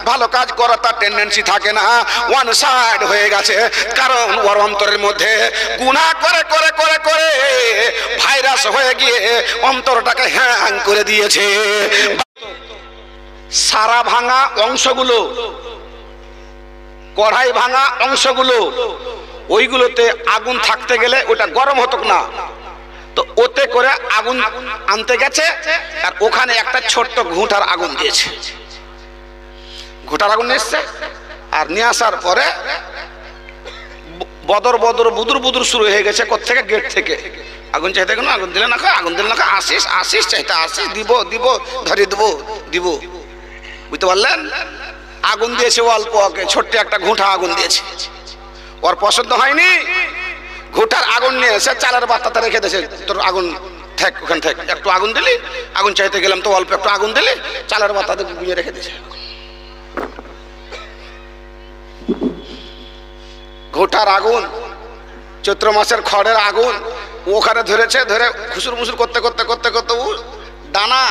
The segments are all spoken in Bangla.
ভালো কাজ করার তার টেন্ডেন্সি থাকে না, ওয়ান সাইড হয়ে গেছে। কারণ ওর অন্তরের মধ্যে গুনাহ করে করে করে করে ভাইরাস হয়ে গিয়ে অন্তরটাকে হ্যাং করে দিয়েছে। সারা ভাঙা অংশগুলো, কড়াই ভাঙা অংশগুলো, ওইগুলোতে আগুন থাকতে গেলে ওটা গরম হতো না, তো ওতে করে আগুন আনতে গেছে আর ওখানে একটা ছোট্ট ঘুঁটার আগুন দিয়েছে। ঘুঁটার আগুন এসছে আর নিয়ে আসার পরে বদর বদর বুদুর বুদুর শুরু হয়ে গেছে। কোত্থেকে? গেট থেকে। আগুন চাইতে গেল, আগুন দিলে না, আগুন দিলে না, আসিস আসিস চাইতে আসিস, দিব দিব, ধরিয়ে দেবো দিব, বুঝতে পারলেন? আগুন দিয়েছে অল্প, ছোট্ট একটা ঘুঁটা আগুন দিয়েছে। ওর পছন্দ হয়নি, ঘুঁটার আগুন নিয়ে এসে চালের বাত্তাতে রেখে দিয়েছে। তোর আগুন থাক, ওখান থেকে একটু আগুন দিলি, আগুন চাইতে গেলাম তো অল্প একটু আগুন দিলি, চালের বাত্তাতে গুঁজে রেখে দিয়েছে। ঘুঁটার আগুন, চৈত্র মাসের খড়ের আগুন, ওখানে ধরেছে, ধরে খুসুর মুসুর করতে করতে করতে করতে ডানা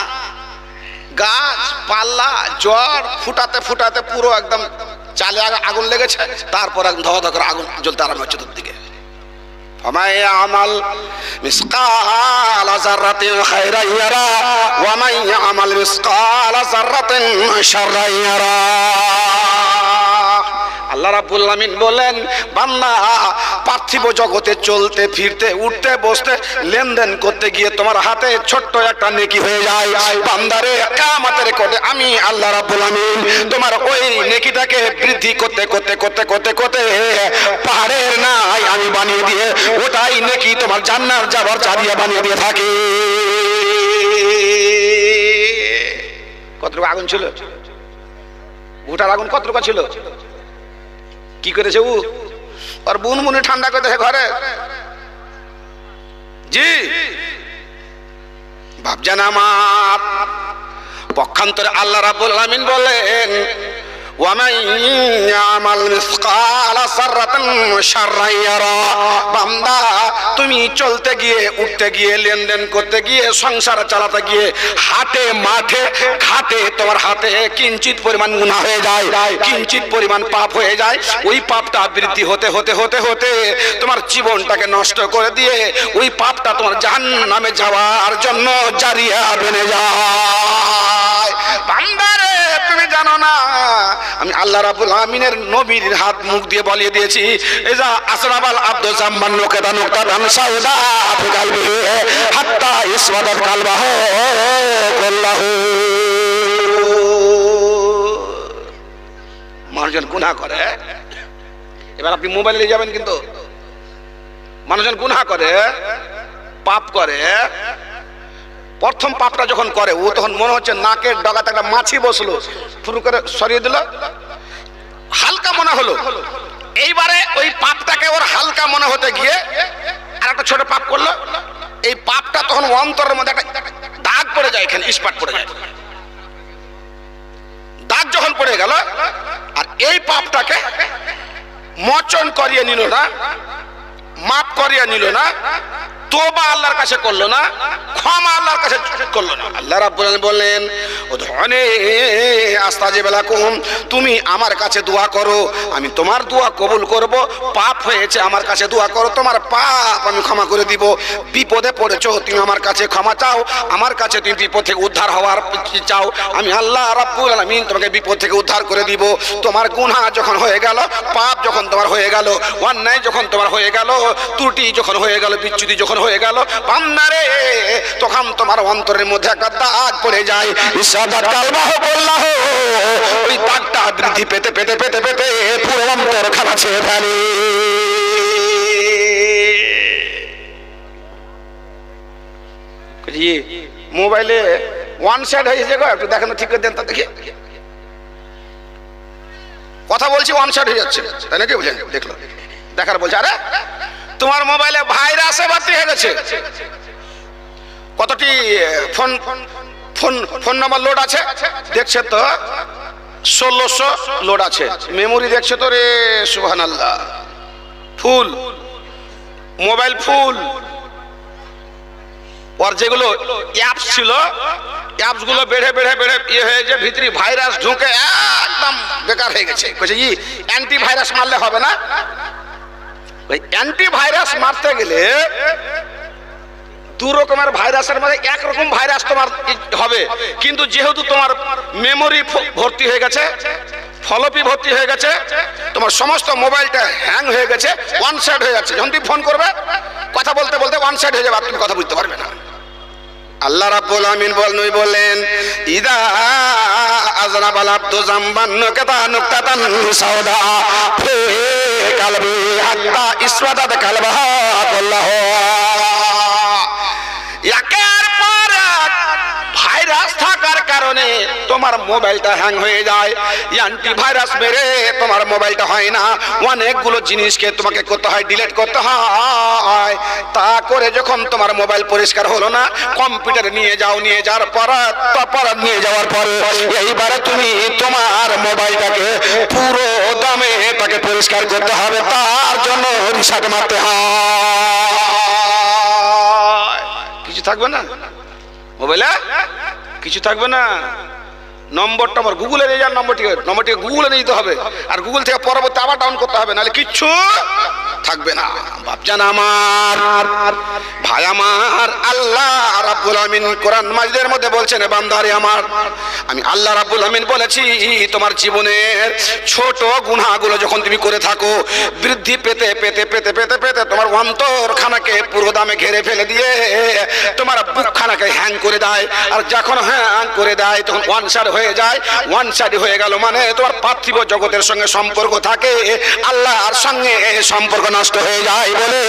গাছ পাল্লা জ্বর ফুটাতে ফুটাতে পুরো একদম চালে আগুন লেগেছে। তারপর একদম ধোয়া ধোয়া করে আগুন জ্বলতে আরম্ভ হচ্ছে চতুর্দিকে। ফামান ইয়ামাল মিসকালা যাররাতিন খায়রান ইয়ারা ওয়া মান ইয়ামাল মিসকালা যাররাতিন শাররান ইয়ারা। আল্লাহ রাব্বুল আলামিন বলেন, বান্দা পার্থিব জগতে চলতে ফিরতে উঠতে বসতে লেনদেন করতে গিয়ে তোমার হাতে ছোট্ট একটা নেকি হয়ে যায়। বান্দারে কিয়ামতের কোটে আমি আল্লাহ রাব্বুল আলামিন তোমার ওই নেকিটাকে বৃদ্ধি করতে করতে করতে করতে করতে পাহাড়ের নাই আমি বানিয়ে দিয়ে ওটাই নেকি তোমার জান্নাত যাবার চাবিয়া বানিয়ে দিয়ে থাকি। কতটুকু আগুন ছিল? ঘুঁটার আগুন কতটুকু ছিল? কি করেছে ও? আর বুনবুনি ঠান্ডা করতেছে ঘরে। জি ভাবছেন আমার? পক্ষান্তরে আল্লাহ রাব্বুল আলামিন বলেন, ওয়ামান ইয়ামাল মিসকালা যাররাতিন শাররান ইয়ারা। বান্দা তুমি চলতে গিয়ে উঠতে গিয়ে লেনদেন করতে গিয়ে সংসার চালাতে গিয়ে হাটে মাঠে ঘাটে তোমার হাতে কিঞ্চিত পরিমাণ গুনাহ হয়ে যায়, কিঞ্চিত পরিমাণ পাপ হয়ে যায়। ওই পাপটা বৃদ্ধি হতে হতে হতে হতে তোমার জীবনটাকে নষ্ট করে দিয়ে ওই পাপটা তোমার জাহান্নামে যাওয়ার জন্য জারিয়া বনে যায়। বান্দারে তুমি জানো না আমি আল্লাহ রাব্বুল আমিনের নবীর হাত মুখ দিয়ে বলিয়ে দিয়েছি, এজা আসরাবাল আব্দু জাম্মান নুকতা নুকতাতান সাউদা ফি কালবিহি হাত্তা ইসওয়াদাত কালবাহু কুল্লাহু। মানুষজন গুনাহ করে, এবার আপনি মোবাইলে নিয়ে যাবেন, কিন্তু মানুষজন গুনাহ করে পাপ করে। প্রথম পাপটা যখন করে ও তখন মনে হচ্ছে নাকের ডগাতে একটা মাছি বসলো, শুরু করে সরিয়ে দিল, হালকা মনে হলো। এইবারে ওই পাপটাকে ওর হালকা মনে হতে গিয়ে আর একটা ছোট পাপ করলো। এই পাপটা তখন অন্তরের মধ্যে একটা দাগ পড়ে যায়, এখানে স্পট পড়ে যায়। দাগ যখন পড়ে গেল আর এই পাপটাকে মোচন করিয়ে নিল না, মাফ করিয়ে নিল না, তোবা আল্লাহর কাছে করলো না, ক্ষমা আল্লাহর কাছে করলো না। আল্লাহ রাব্বুল আলামিন বলেন, উদউনি আস্তাজিব লাকুম, তুমি আমার কাছে দোয়া করো, আমি তোমার দোয়া কবুল করব। পাপ হয়েছে আমার কাছে দোয়া করো, তোমার পাপ আমি ক্ষমা করে দিব। বিপদে পড়েছো তুমি আমার কাছে ক্ষমা চাও, আমার কাছে তুমি বিপদ থেকে উদ্ধার হওয়ার চাও, আমি আল্লাহ রাব্বুল আলামিন তোমাকে বিপদ থেকে উদ্ধার করে দিব। তোমার গুনাহ যখন হয়ে গেল, পাপ যখন তোমার হয়ে গেল, অন্যায় যখন তোমার হয়ে গেল, ত্রুটি যখন হয়ে গেল, বিচ্যুতি যখন হয়ে গেল, বান্দারে তখন তোমার অন্তরের মধ্যে একটা দাগ পড়ে যায়। ইসওয়াদাত কালবাহু কুল্লাহু, ওই দাগটা বৃদ্ধি পেতে পেতে পেতে পেতে পুরো অন্তর খানা ছেড়ে ফেলে। মোবাইলে ওয়ান সাইড হয়ে যাচ্ছে, একটু দেখেন ঠিক করে দেন তো দেখি। কথা বলছি ওয়ান সাইড হয়ে যাচ্ছে, তাই নাকি? বুঝলেন? দেখলো দেখার বলছে, আরে তোমার মোবাইলে ভাইরাসে ভর্তি হয়ে গেছে। কতটি phone phone phone number load আছে দেখছে তো, 1600 লোড আছে। মেমোরি দেখছে তো, রে সুবহানাল্লাহ, ফুল মোবাইল ফুল। ওর যেগুলো অ্যাপস ছিল, অ্যাপস গুলো বেড়ে বেড়ে বেড়ে ইয়ে হয়ে যে ভিতরে ভাইরাস ঢুকে একদম বেকার হয়ে গেছে। কইছে ই অ্যান্টি ভাইরাস মারলে হবে না। ওই অ্যান্টি ভাইরাস মারতে গেলে দু রকমের ভাইরাসের মধ্যে একরকম ভাইরাস তোমার হবে, কিন্তু যেহেতু তোমার মেমোরি ভর্তি হয়ে গেছে, ফলপি ভর্তি হয়ে গেছে, তোমার সমস্ত মোবাইলটা হ্যাং হয়ে গেছে, ওয়ান সাইড হয়ে যাচ্ছে। যখন তুমি ফোন করবে কথা বলতে বলতে ওয়ান সাইড হয়ে যাবে, তুমি কথা বুঝতে পারবে না। আল্লাহ রাব্বুল আমিন বলেন ইদা আযরাবাল আবদু যামবান নুকতা নুকতাতান সাওদা ফি কলবি হাত্তা ইসওয়াদাত কলবহা আল্লাহ। একের পর এক ভাইরাস থাকার কারণে তোমার মোবাইলটা হ্যাং হয়ে যায়। অ্যান্টি ভাইরাস মেরে তোমার মোবাইলটা হয় না, অনেকগুলো জিনিসকে তোমাকে করতে হয়, ডিলিট করতে হয়। তা করে যখন তোমার মোবাইল পরিষ্কার হলো না, কম্পিউটারে নিয়ে যাও, নিয়ে যাওয়ার পর নিয়ে যাওয়ার পরে এইবারে তুমি তোমার মোবাইলটাকে পুরো দামে তাকে পরিষ্কার করতে হবে, তার জন্য রিসার্চ মারতে হয়। কিছু থাকবে না মোবাইলে, কিছু থাকবে না। নম্বরটা আমার গুগলে নিয়ে যান, নম্বরটি গুগলে নিয়ে যেতে হবে, আর গুগল থেকে পরবর্তী আবার ডাউন করতে হবে, নাহলে কিচ্ছু থাকবে না। বাপজান আমার, ভাই আমার, আল্লাহ রাব্বুল আমিন কোরআন মাজিদের মধ্যে বলছেন, বান্দারে আমার, আমি আল্লাহ রাব্বুল আমিন বলেছি তোমার জীবনের ছোট গুনাহগুলো যখন তুমি করে থাকো, বৃদ্ধি পেতে পেতে পেতে পেতে পেতে তোমার অন্তরখানাকে পুরো দামে ঘেরে ফেলে দিয়ে তোমার বুকখানাকে হ্যাং করে দেয়। আর যখন হ্যাং করে দেয় তখন ওয়ান সাইড হয়ে যায়। ওয়ান সাইড হয়ে গেল মানে তোমার পার্থিব জগতের সঙ্গে সম্পর্ক থাকে, আল্লাহর সঙ্গে সম্পর্ক নষ্ট হয়ে যায়। বলে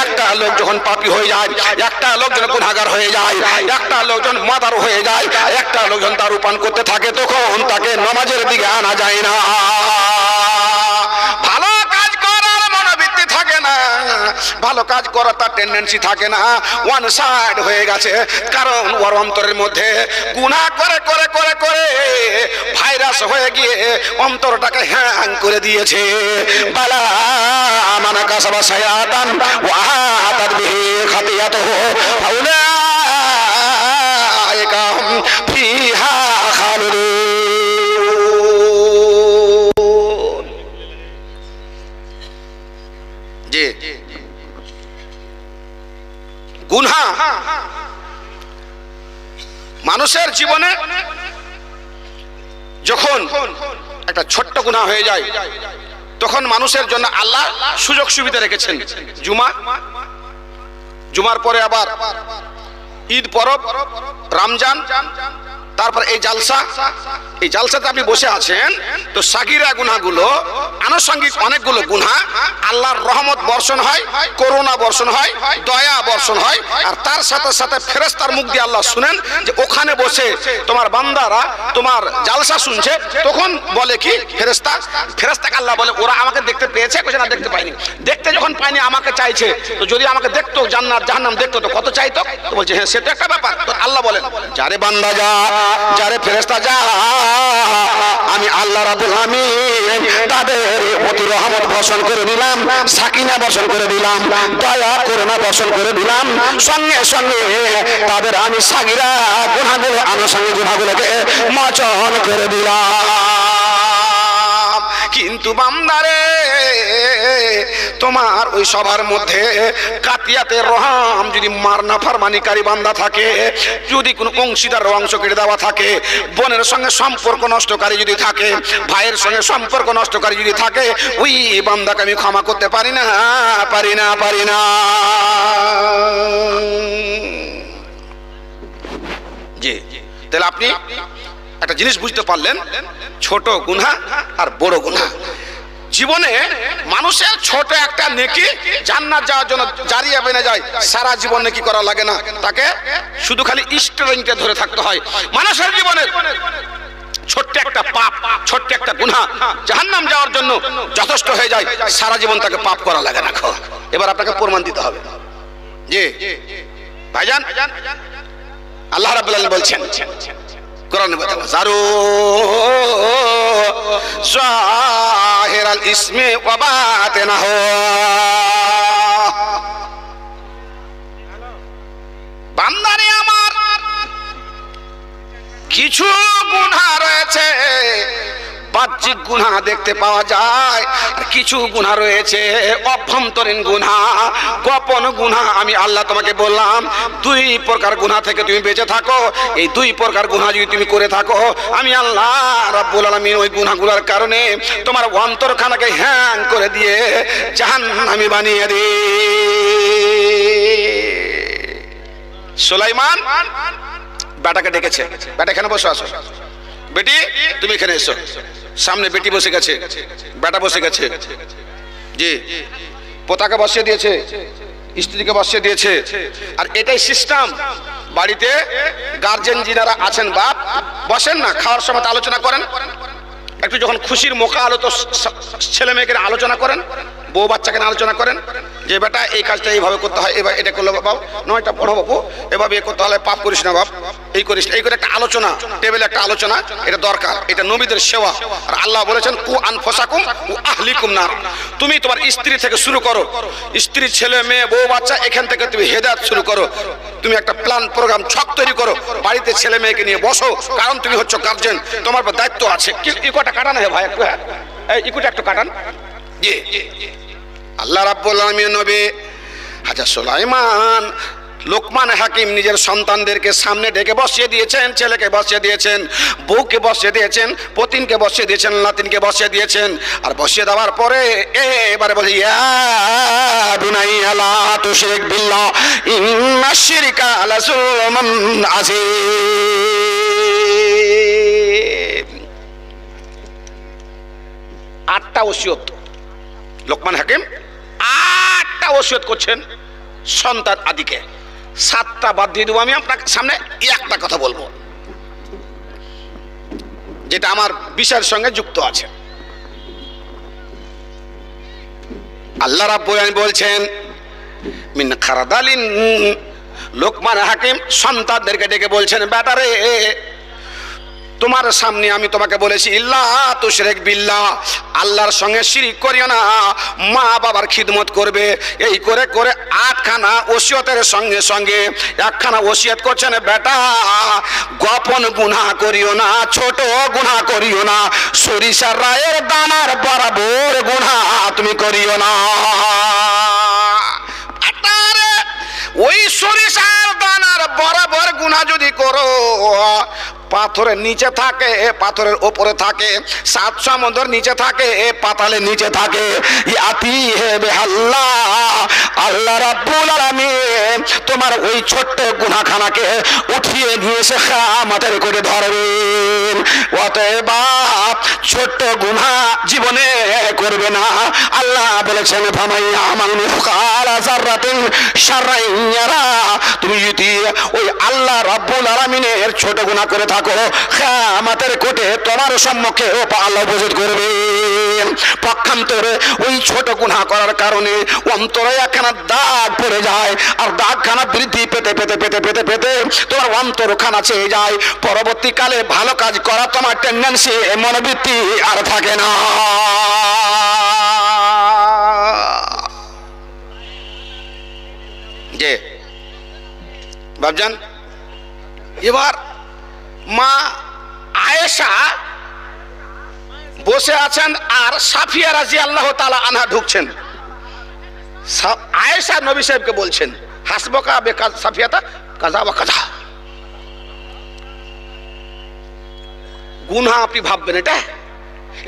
একটা লোক যখন পাপী হয়ে যায়, একটা লোক যখন গুনাহগার হয়ে যায়, একটা লোক যখন মাদার হয়ে যায়, একটা লোক যখন দারু পান করতে থাকে, তখন তাকে নামাজের দিকে আনা যায় না, ভালো কাজ করার মনোবৃত্তি থাকে না, ভালো কাজ করার তার টেন্ডেন্সি থাকে না, ওয়ান সাইড হয়ে গেছে। কারণ ওর অন্তরের মধ্যে গুনাহ করে করে করে করে ভাইরাস হয়ে গিয়ে অন্তরটাকে হ্যাং করে দিয়েছে। বালা মানা কাসাবা সায়াতান ওয়া আতাদ বিহি খাতিয়াতুহু ফাউলাইকা হুম ফিহা খালিদুন। জি, গুনাহ মানুষের জীবনে যখন একটা ছোট্ট গুনাহ হয়ে যায়, তখন মানুষের জন্য আল্লাহ সুযোগ সুবিধা রেখেছেন। জুমার পরে আবার ঈদ পরব, রমজান, তারপর এই জালসা, এই জালসাতে আপনি বসে আছেন, তো সাগিরা গুনাহগুলো, আনুষঙ্গিক অনেকগুলো গুনাহ, আল্লাহর রহমত বর্ষণ হয়, করুণা বর্ষণ হয়, দয়া বর্ষণ হয়। আর তার সাথে সাথে ফেরেশতার মুখ দিয়ে আল্লাহ শুনেন যে ওখানে বসে তোমার বান্দারা তোমার জালসা শুনছে, তখন বলে কি ফেরেশতাকে আল্লাহ বলে, ওরা আমাকে দেখতে পেয়েছে, কোথায় না দেখতে পায়নি, দেখতে যখন পায়নি আমাকে চাইছে, তো যদি আমাকে দেখতো জান্নাত জাহান্নাম দেখতো তো কত চাইতো। তো বলছে হ্যাঁ সেটা একটা ব্যাপার। তো আল্লাহ বলেন, যারে বান্দা যা, যারে ফেরেশতা যা, আমি আল্লাহ রাব্বুল আমিন তাদের প্রতি রহমত বর্ষণ করে দিলাম, সাকিনা বর্ষণ করে দিলাম, দয়া করুণা বর্ষণ করে দিলাম, সঙ্গে সঙ্গে তাদের আমি সাগিরা গুনাহগুলো, আনুষঙ্গিক গুনাহগুলোকে মোচন করে দিলাম। কিন্তু বান্দারে, তোমার ওই সবার মধ্যে কাতিয়াতে রহম যদি মারনা ফারমানিকারী বান্দা থাকে, যদি কোনো অংশীদার অংশ কেটে দেওয়া থাকে, বোনের সঙ্গে সম্পর্ক নষ্টকারী যদি থাকে, ভাইয়ের সঙ্গে সম্পর্ক নষ্টকারী যদি থাকে, ওই বান্দাকে আমি ক্ষমা করতে পারি না, পারি না, পারি না। জি, তাহলে আপনি একটা জিনিস বুঝতে পারলেন, ছোট গুনাহ আর বড় গুনাহ। জীবনে মানুষের ছোট একটা নেকি জান্নাত যাওয়ার জন্য জারিয়া বেনে যায়, সারা জীবন নেকি করা লাগে না, তাকে শুধু খালি স্ট্রেংথে ধরে থাকতে হয়। মানুষের জীবনে ছোট্ট একটা পাপ, ছোট্ট একটা গুনাহ জাহান্নাম যাওয়ার জন্য যথেষ্ট হয়ে যায়, সারা জীবন তাকে পাপ করা লাগে না। এবার আপনাকে প্রমাণ দিতে হবে। জি ভাইজান, আল্লাহ রাব্বুল আলামিন বলছেন কোরআনে, জারু জাহিরাল ইসমি ওয়া বাতিনাহু, বান্দারে আমার কিছু গুনাহ রয়েছে, বাহ্যিক গুনাহ দেখতে পাওয়া যায়, আর কিছু গুনাহ রয়েছে অভ্যন্তরীণ গুনাহ, গোপন গুনাহ। আমি আল্লাহ তোমাকে বললাম দুই প্রকার গুনাহ থেকে তুমি বেঁচে থাকো। এই দুই প্রকার গুনাহ যদি তুমি করে থাকো, আমি আল্লাহ রাব্বুল আলামিন ওই গুনাহগুলোর কারণে তোমার অন্তরখানাকে হ্যাং করে দিয়ে জাহান্নামী বানিয়ে দিই। সুলাইমান বেটাকে ডেকেছে, বেটা এখানে বসে আসো, বেটি তুমি এখানে এসো। সামনে বেটি বসে গেছে, বেটা বসে গেছে, জি পোতাকে বসিয়ে দিয়েছে, স্ত্রীকে বসিয়ে দিয়েছে। আর এটাই সিস্টেম। বাড়িতে গার্জেন যিনারা আছেন, বাপ বসেন না, খাওয়ার সময় আলোচনা করেন, একটু যখন খুশির মোকা আলো তো ছেলে মেয়েকে আলোচনা করেন, বউ বাচ্চাকে আলোচনা করেন যে বেটা এই কাজটা এইভাবে করতে হয়, এবার এটা করলে বাবা নয়টা পড়ো বাবু, এভাবে এ করতে হলে পাপ করিস না বাপ, এই করিস না, এই করে একটা আলোচনা, টেবিলে একটা আলোচনা, এটা দরকার, এটা নবীদের সেবা। আর আল্লাহ বলেছেন কু আনফুসাকুম ওয়া আহলিকুম নার। তুমি তোমার স্ত্রী থেকে শুরু করো, স্ত্রী ছেলে মেয়ে বউ বাচ্চা, এখান থেকে তুমি হেদায়েত শুরু করো। তুমি একটা প্ল্যান প্রোগ্রাম ছক তৈরি করো, বাড়িতে ছেলে মেয়েকে নিয়ে বসো, কারণ তুমি হচ্ছে গার্জেন, তোমার দায়িত্ব আছে। ইকোটা কাটান হে ভাই, একটু হ্যাঁ এই ইকোটা একটু কাটান। জি আল্লাহ রাব্বুল আলামিন নবী হযরত সুলাইমান লোকমান হাকিম নিজের সন্তানদেরকে সামনে ডেকে বসিয়ে দিয়েছেন, ছেলেকে বসিয়ে দিয়েছেন, বউকে বসিয়ে দিয়েছেন, পতিনকে বসিয়ে দিয়েছেন, নাতিনকে বসিয়ে দিয়েছেন। আর বসিয়ে দেওয়ার পরে এবারে বলে ইয়া বুনাইয়া লা তুশরিক বিল্লাহ ইন্নাশ শিরকা লাযুলমুন আযীম। 8টা ওসিয়ত লোকমান হাকিম 8টা ওসিয়ত করছেন সন্তান আদিকে। 7টা বাদ দিয়ে দেবো। আমি আপনার সামনে একটা কথা বলবো যেটা আমার বিষয়ের সঙ্গে যুক্ত আছে। আল্লাহ রাব্বুল আলামিন বলছেন মিন খারদালিন, লোকমান হাকিম সন্তানদেরকে ডেকে বলছেন বেটারে তোমার সামনে আমি তোমাকে বলেছি ইল্লা তুশরিক বিল্লাহ, আল্লাহর সঙ্গে শিরিক করিও না, মা বাবার খিদমত করবে। এই করে করে 8খানা ওসিয়তের সঙ্গে সঙ্গে 1খানা ওসিয়ত করছেন বেটা গোপন গুনাহ করিও না, ছোট গুনাহ করিও না, সরিষার রায়ের দানার বরাবর গুনাহ তুমি করিও না। ওই সরিষার দানার বরাবর গুনাহ যদি করো, পাথরের নিচে থাকে, পাথরের ওপরে থাকে, 7 সমুদ্রের নিচে থাকে, পাতালের নিচে থাকে, ইয়াতি হে আল্লাহ, আল্লাহ রাব্বুল আলামিন তোমার ওই ছোট্ট গুনাহখানাকে উঠিয়ে নিয়ে এসে কিয়ামতের করে ধরবেন। অতএব ছোট্ট গুনাহ জীবনে করবে না। আল্লাহ বলেছেন ফামাইয়া আমানু মিসকালা যাররাতিন শাররান ইয়ারা, তুমি যদি ওই আল্লাহ রাব্বুল আলামিনের ছোট গুনাহ করে থাকো, কিয়ামতের কোটে তোমার সম্মুখে আল্লাহ উপস্থিত করবেন। পক্ষান্তরে ওই ছোট গুনাহ করার কারণে অন্তরে একখানা দাগ পড়ে যায়, আর দাগখানা বৃদ্ধি পেতে পেতে পেতে পেতে পেতে তোমার অন্তরখানা চেয়ে যায়। পরবর্তীকালে ভালো কাজ করা তোমার টেন্ডেন্সি, মনোবৃত্তি আর থাকে না। যে বাবজান, এবার মা আয়েশা বসে আছেন আর সাফিয়া রাদিয়াল্লাহু তাআলা আনহা ঢুকছেন। আয়েশা নবী সাহেবকে বলছেন হাসবকা বেকাজ সাফিয়াতা কাজা ওয়া কাজা। গুনাহ আপনি ভাববেন,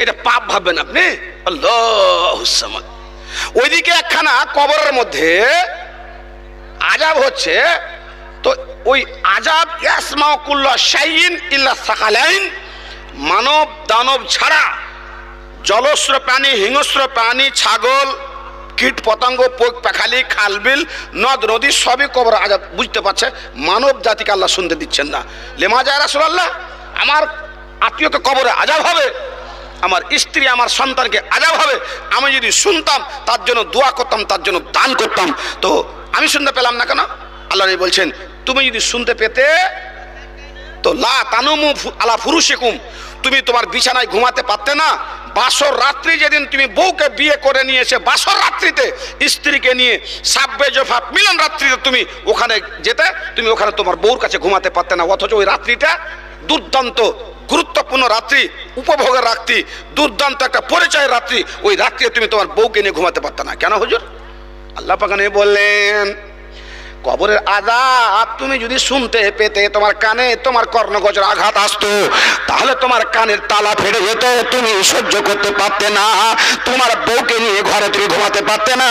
এটা পাপ ভাববেন আপনি। আল্লাহুস সামাদ। ওইদিকে একখানা কবরের মধ্যে আযাব হচ্ছে, তো ওই আযাব ইয়াসমাউ কুল্লা শাইইন ইল্লা সাকালাইন, মানব দানব ছাড়া জলস্র প্রাণী, হিংস্র প্রাণী, ছাগল, কীট পতঙ্গ, পোক পাখালি, খালবিল, নদ নদী সবই কবর আযাব বুঝতে পারছে, মানব জাতিকে আল্লাহ শুনতে দিচ্ছেন না। লেমাজা রাসূলুল্লাহ, আমার আত্মীয়কে কবরে আযাব হবে, আমার স্ত্রী আমার সন্তানকে আযাব হবে, আমি যদি শুনতাম তার জন্য দোয়া করতাম, তার জন্য দান করতাম, তো আমি শুনতে পেলাম না কেন? আল্লাহ বলছেন তুমি যদি শুনতে পেতে তো লা তানুমু আলা ফুরুশিকুম, তুমি তোমার বিছানায় ঘুমাতে পারতে না, বাসর রাত্রি যেদিন তুমি বউকে বিয়ে করে নিয়ে এসে বাসর রাত্রিতে স্ত্রীকে নিয়ে সাব্বে জোফা মিলন রাত্রিতে তুমি ওখানে যেতে, তুমি ওখানে তোমার বউর কাছে ঘুমাতে পারতে না, অথচ ওই রাত্রিটা দুর্দান্ত গুরুত্বপূর্ণ রাত্রি, উপভোগের রাত্রি, দুর্দান্ত একটা পরিচয়ের রাত্রি, ওই রাত্রিতে তুমি তোমার বউকে নিয়ে ঘুমাতে পারতে না। কেন হুজুর? আল্লাহ পাক বললেন কবরের আযাব তুমি যদি শুনতে পেতে, তোমার কানে তোমার কর্ণগোচর আঘাত আসতো, তাহলে তোমার কানের তালা ফেটে যেত, তুমি সহ্য করতে পারতে না, তোমার বউকে নিয়ে ঘরে তুমি ঘুমাতে পারতে না।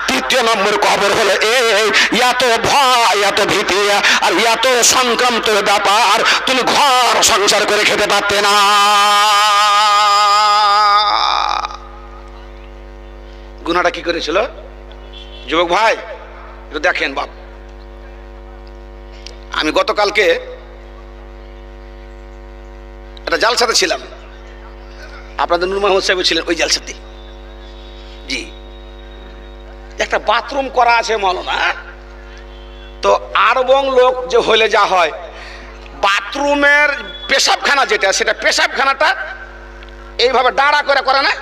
তৃতীয় নম্বর কবর হলো এই, এত ভয়, এত ভীতি আর এত সংক্রান্ত ব্যাপার, তুমি ঘর সংসার করে খেতে পারতে না। গুনাহটা কি করেছিল যুবক ভাই? দেখেন বাপ, আমি গতকালকে একটা জালসাতে ছিলাম, আপনাদের নূর মাহমুদ সাহেব ছিলেন ওই জালসাতে। জি, একটা বাথরুম করা আছে মৌলানা, তো আরবং লোক যে হলে যা হয়, বাথরুমের পেশাবখানা যেটা, সেটা পেশাবখানাটা এইভাবে দাঁড়া করে করে না,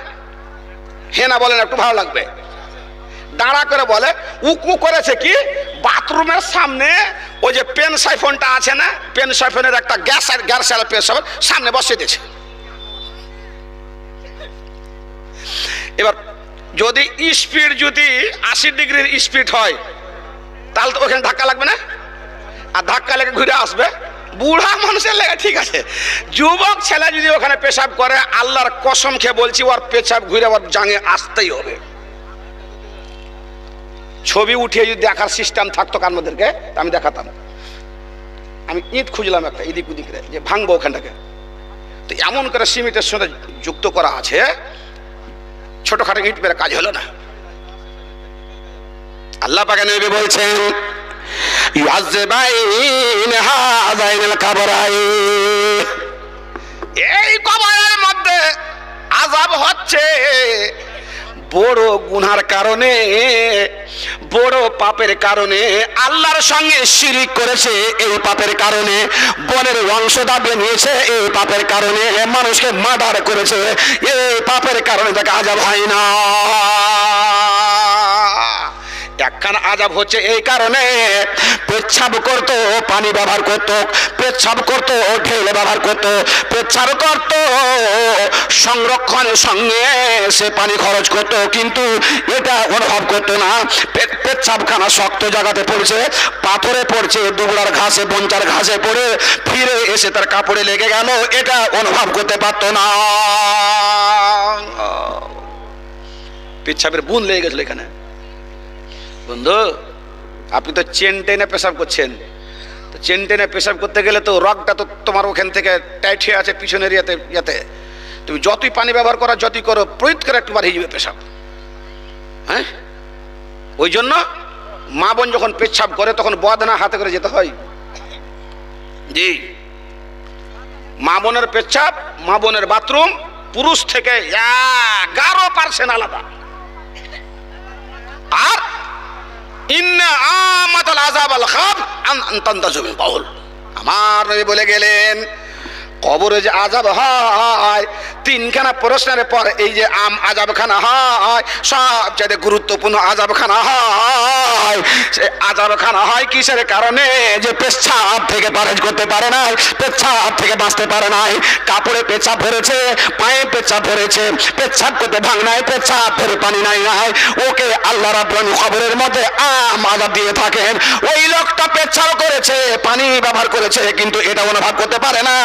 হে না বলেন, একটু ভালো লাগবে, দাঁড়া করে বলে। উকু করেছে কি, বাথরুমের সামনে ওই যে পেন সাইফনটা আছে না, পেন সাইফনের একটা গ্যাস পেশাবের সামনে বসিয়ে দিয়েছে। এবার যদি স্পিড যদি 80 ডিগ্রির স্পিড হয়, তাহলে তো ওখানে ধাক্কা লাগবে না, আর ধাক্কা লেগে ঘুরে আসবে। বুড়া মানুষের লেগে ঠিক আছে, যুবক ছেলে যদি ওখানে পেশাব করে, আল্লাহর কসম খেয়ে বলছি, ওর পেশাব ঘুরে ওর জাঙে আসতেই হবে। ছবি উঠিয়ে যদি দেখার সিস্টেম থাকতো কানমাদেরকে, আমি দেখাতাম। আমি ইট খুঁজলাম একটা এদিক ওদিক যে ভাঙবো ওখানটাকে, তো এমন করে সিমেন্টের সাথে যুক্ত করা আছে, ছোটখাটো ইট পেরে কাজ হলো না। আল্লাহ পাক নবী বলছেন এই কবরের মধ্যে আযাব হচ্ছে বড় গুনার কারণে, বড় পাপের কারণে, আল্লাহর সঙ্গে শিরিক করেছে এই পাপের কারণে, বনের অংশ দাবিয়ে নিয়েছে এই পাপের কারণে, মানুষকে মার্ডার করেছে এই পাপের কারণে, তাকে আযাব হয় না। একখানা আযাব হচ্ছে এই কারণে, পেচ্ছাব করতো পানি ব্যবহার করতো, পেচ্ছাব করতো ঢেলে ব্যবহার করতো, পেচ্ছাব করতো সংরক্ষণের সঙ্গে সে পানি খরচ করতো, কিন্তু এটা অনুভব করতো না। পেচ্ছাবখানা শক্ত জায়গাতে পড়ছে, পাথরে পড়ছে, দুবড়ার ঘাসে বঞ্চার ঘাসে পড়ে ফিরে এসে তার কাপড়ে লেগে গেল, এটা অনুভব করতে পারতো না। পেচ্ছাবের বুন লেগে গেছিল এখানে। বন্ধু, আপনি তো চেন টেনে পেশাব করছেন, তো চেন টেনে পেশাব করতে গেলে তো রগটা তো তোমার ওখান থেকে টাইট হয়ে আছে পিছনের ইয়াতে, তুমি যতই পানি ব্যবহার করো, যতই করো, প্রয়োগ করে একটু বার হয়ে যাবে পেশাব। হ্যাঁ, ওই জন্য মা বোন যখন পেচ্ছাব করে তখন বদনা হাতে করে যেতে হয়। জি, মা বোনের পেচ্ছাব, মা বোনের বাথরুম পুরুষ থেকে 11% আলাদা। আর ইন্না আমাতাল আযাব আল খাব আন তানতাজু মিন বাউল, আমার নবী বলে গেলেন কবরে যে আযাব হয়, তিনখানা প্রশ্নের পর এই যে আযাবখানা হয়, সবচেয়ে গুরুত্বপূর্ণ আযাবখানা হয়। সে আযাবখানা হয় কিসের কারণে? যে পেচ্ছাব থেকে পারেজ করতে পারে নাই, পেচ্ছাব থেকে বাঁচতে পারে নাই, কাপড়ে পেচ্ছাব ভরেছে, পায়ে পেচ্ছাব ভরেছে, পেচ্ছাব করতে ভাঙ নাই, পেচ্ছাব ধরে পানি নাই, ওকে আল্লাহ রাব্বুল আলামিন কবরের মধ্যে আযাব দিয়ে থাকেন। ওই লোকটা পেচ্ছাব করেছে, পানি ব্যবহার করেছে, কিন্তু এটা অনুভব করতে পারে না,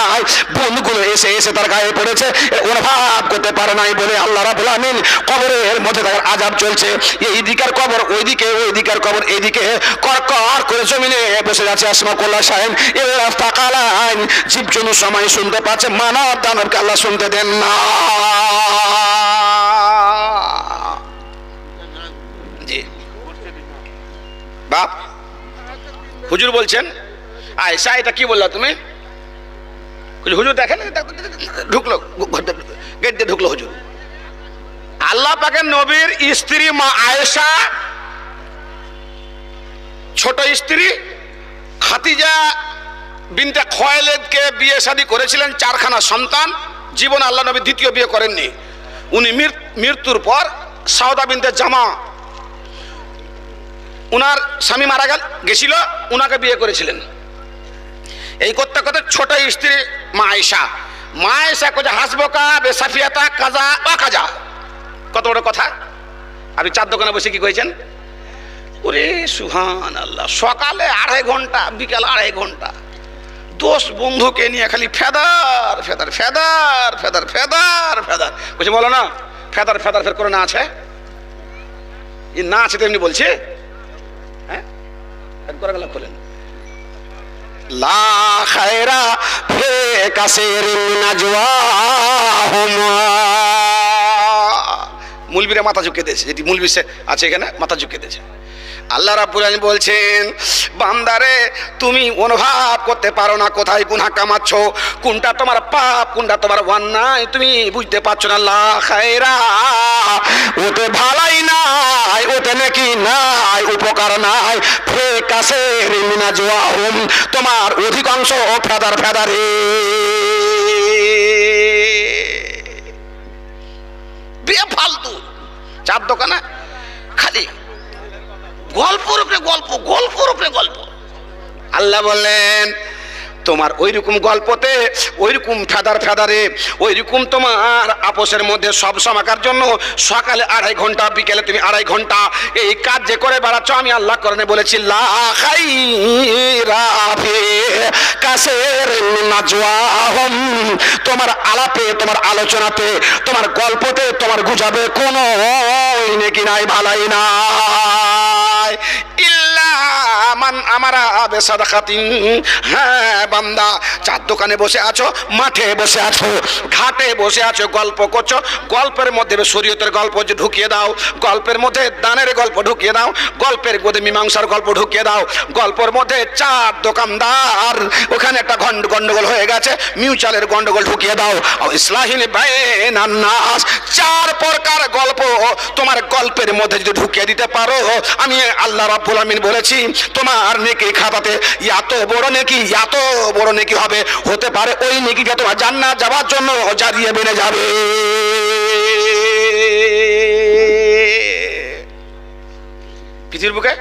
বন্ধুগুলো এসে এসে তার গায়ে পড়েছে, অনুভব করতে পারে নাই বলে আল্লাহ রাব্বুল আলামিন কবরের মধ্যে তার আযাব চলছে। এই দিকের কবর ওইদিকে, ওই দিকের কবর এইদিকে, করকর করে জমিনে বসে আছে আসমা কোল্লা সাহেব, এই রাস্তা কালাইন, জীবজন্তু সময় শুনতে পাচ্ছে, মানব দানবকে আল্লাহ শুনতে দেন না। জি বাপ, হুজুর বলছেন আয়েশা, এটা কি বললা তুমি? হুজুর দেখেন, ঢুকলো গেট দিয়ে ঢুকলো হুজুর। আল্লাহ পাকের নবীর স্ত্রী মা আয়েশা, ছোট স্ত্রী খাদিজা বিনতে খুয়াইলিদকে বিয়ে শাদী করেছিলেন, 4খানা সন্তান। জীবনে আল্লাহ নবী দ্বিতীয় বিয়ে করেননি। উনি মৃত্যুর পর সাউদা বিনতে জামা, উনার স্বামী মারা গেছিল, উনাকে বিয়ে করেছিলেন। এই করতে করতে ছোট স্ত্রী মা আয়েশা কোজা হাসবকা বেসাফিয়াতা কাজা বা কাজা, কত বড় কথা। আপনি চার দোকানে বসে কি কইছেন? ওরে সুবহানাল্লাহ, সকালে 2.5 ঘন্টা, বিকাল 2.5 ঘন্টা, 10 বন্ধুকে নিয়ে খালি feather feather feather feather feather feather বলছে। বলো না ফেদার ফেদার ফের করে না আছে, না আছে তো এমনি বলছে। হ্যাঁ করে গেল খোলেন। লা খায়রা ফি কাসিরিন নাজওয়াহুম, মুলবিরা মাথা ঝুঁকে দিয়েছে, যেটি মুলবি আছে এখানে মাথা ঝুঁকে দিয়েছে। আল্লাহ রাব্বুল আলামিন বলছেন, বান্দারে তুমি অনুভব করতে পারো না কোথায় গুনাহ কামাচ্ছ, কোনটা তোমার পাপ কোনটা তোমার অন্যায়, তুমি বুঝতে পারছো না। লা খায়রা, ওতে ভালাই নাই, ওতে নেকি নাই, উপকার নাই। ফে কাসিরিন নাজওয়াহুম, তোমার অধিকাংশ ফেদার ফেদারে। বেফালতু চার দোকানে খালি গল্পর উপরে গল্প, গল্পর উপরে গল্প। আল্লাহ বললেন তোমার ওইরকম গল্পতে, ওইরকম ফেদার ফেদারে, ওইরকম তোমার আপোষের মধ্যে সব সমাকার জন্য সকালে 2.5 ঘন্টা, বিকেলে তুমি 2.5 ঘন্টা এই কাজ যে করে বেড়াচ্ছ, আমি আল্লাহ করণে বলেছি লা খাইরা ফি কাসিরিন নাজওয়াহুম, তোমার আলাপে, তোমার আলোচনাতে, তোমার গল্পতে, তোমার গুজাবে কোনো নেকি নাই, ভালাই নাই। ইল্লা মান আমারা বিসাদাকাতিন, হ্যাঁ বান্দা চার দোকানে বসে আছো, মাঠে বসে আছো, ঘাটে বসে আছো, গল্প করছো, গল্পের মধ্যে শরীয়তের গল্প যে ঢুকিয়ে দাও, গল্পের মধ্যে দানের গল্প ঢুকিয়ে দাও, গল্পের মধ্যে মীমাংসার গল্প ঢুকিয়ে দাও, গল্পের মধ্যে চার দোকানদার ওখানে একটা গন্ডগোল হয়ে গেছে, মিউচুয়ালের গন্ডগোল ঢুকিয়ে দাও। ইসলাহিন বাইনান নাস, 4 প্রকার গল্প তোমার গল্পের মধ্যে যদি ঢুকিয়ে দিতে পারো, আমি আল্লাহ রাব্বুল আমিন বলেছি তোমার নেকি খাতাতে এত বড় নেকি, এত বড় নেকি হবে, হতে পারে ওই নেকিটা তোমার জান্নাত যাওয়ার জন্য জারিয়ে বেড়ে যাবে। পৃথিবীর বুকে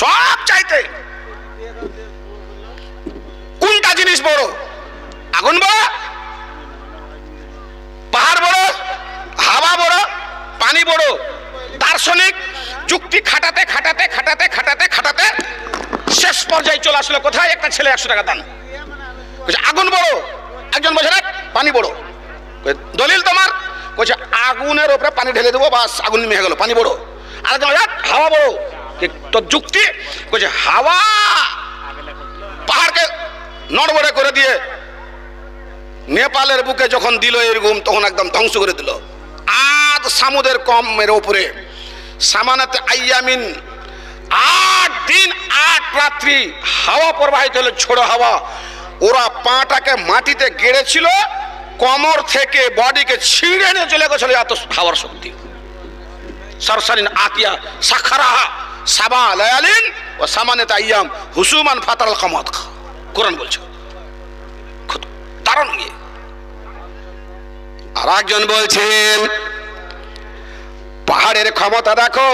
সব চাইতে কোনটা জিনিস বড়? আগুন বড়, পাহাড় বড়, হাওয়া বড়, পানি বড়? দার্শনিক যুক্তি খাটাতে খাটাতে খাটাতে খাটাতে খাটাতে শেষ পর্যায়ে চলে আসলো কোথায়? একটা ছেলে 100 টাকা দান। আগুন বড়, একজন বলছে না পানি বড়। দলিল তোমার? বলছে আগুনের উপরে পানি ঢেলে দেবো, বাস আগুন নেমে গেল, পানি বড়। আরেকজন হাওয়া বড়। তোর যুক্তি? বলছে হাওয়া পাহাড়কে নড়বড়ে করে দিয়ে নেপালের বুকে যখন দিল এরকম, তখন একদম ধ্বংস করে দিল। আদ সামুদের কমের উপরে সামানাতে আইয়ামিন, 8 দিন 8 রাত্রি হাওয়া প্রবাহিত হলো, ছোড়ো হাওয়া। ওরা পাটাকে মাটিতে গেড়েছিল, কোমর থেকে বডিকে ছিঁড়ে নিয়ে চলে গেছিল, এত হাওয়ার শক্তি। সরসারিন আতিয়া সাখারাহা সাবা লায়ালিন ও সামানাতে আইয়াম হুসুমান ফাতারাল কামাত, কোরআন বলছে। দারুণ গিয়ে আর একজন বলছেন পাহাড়ের ক্ষমতা দেখো।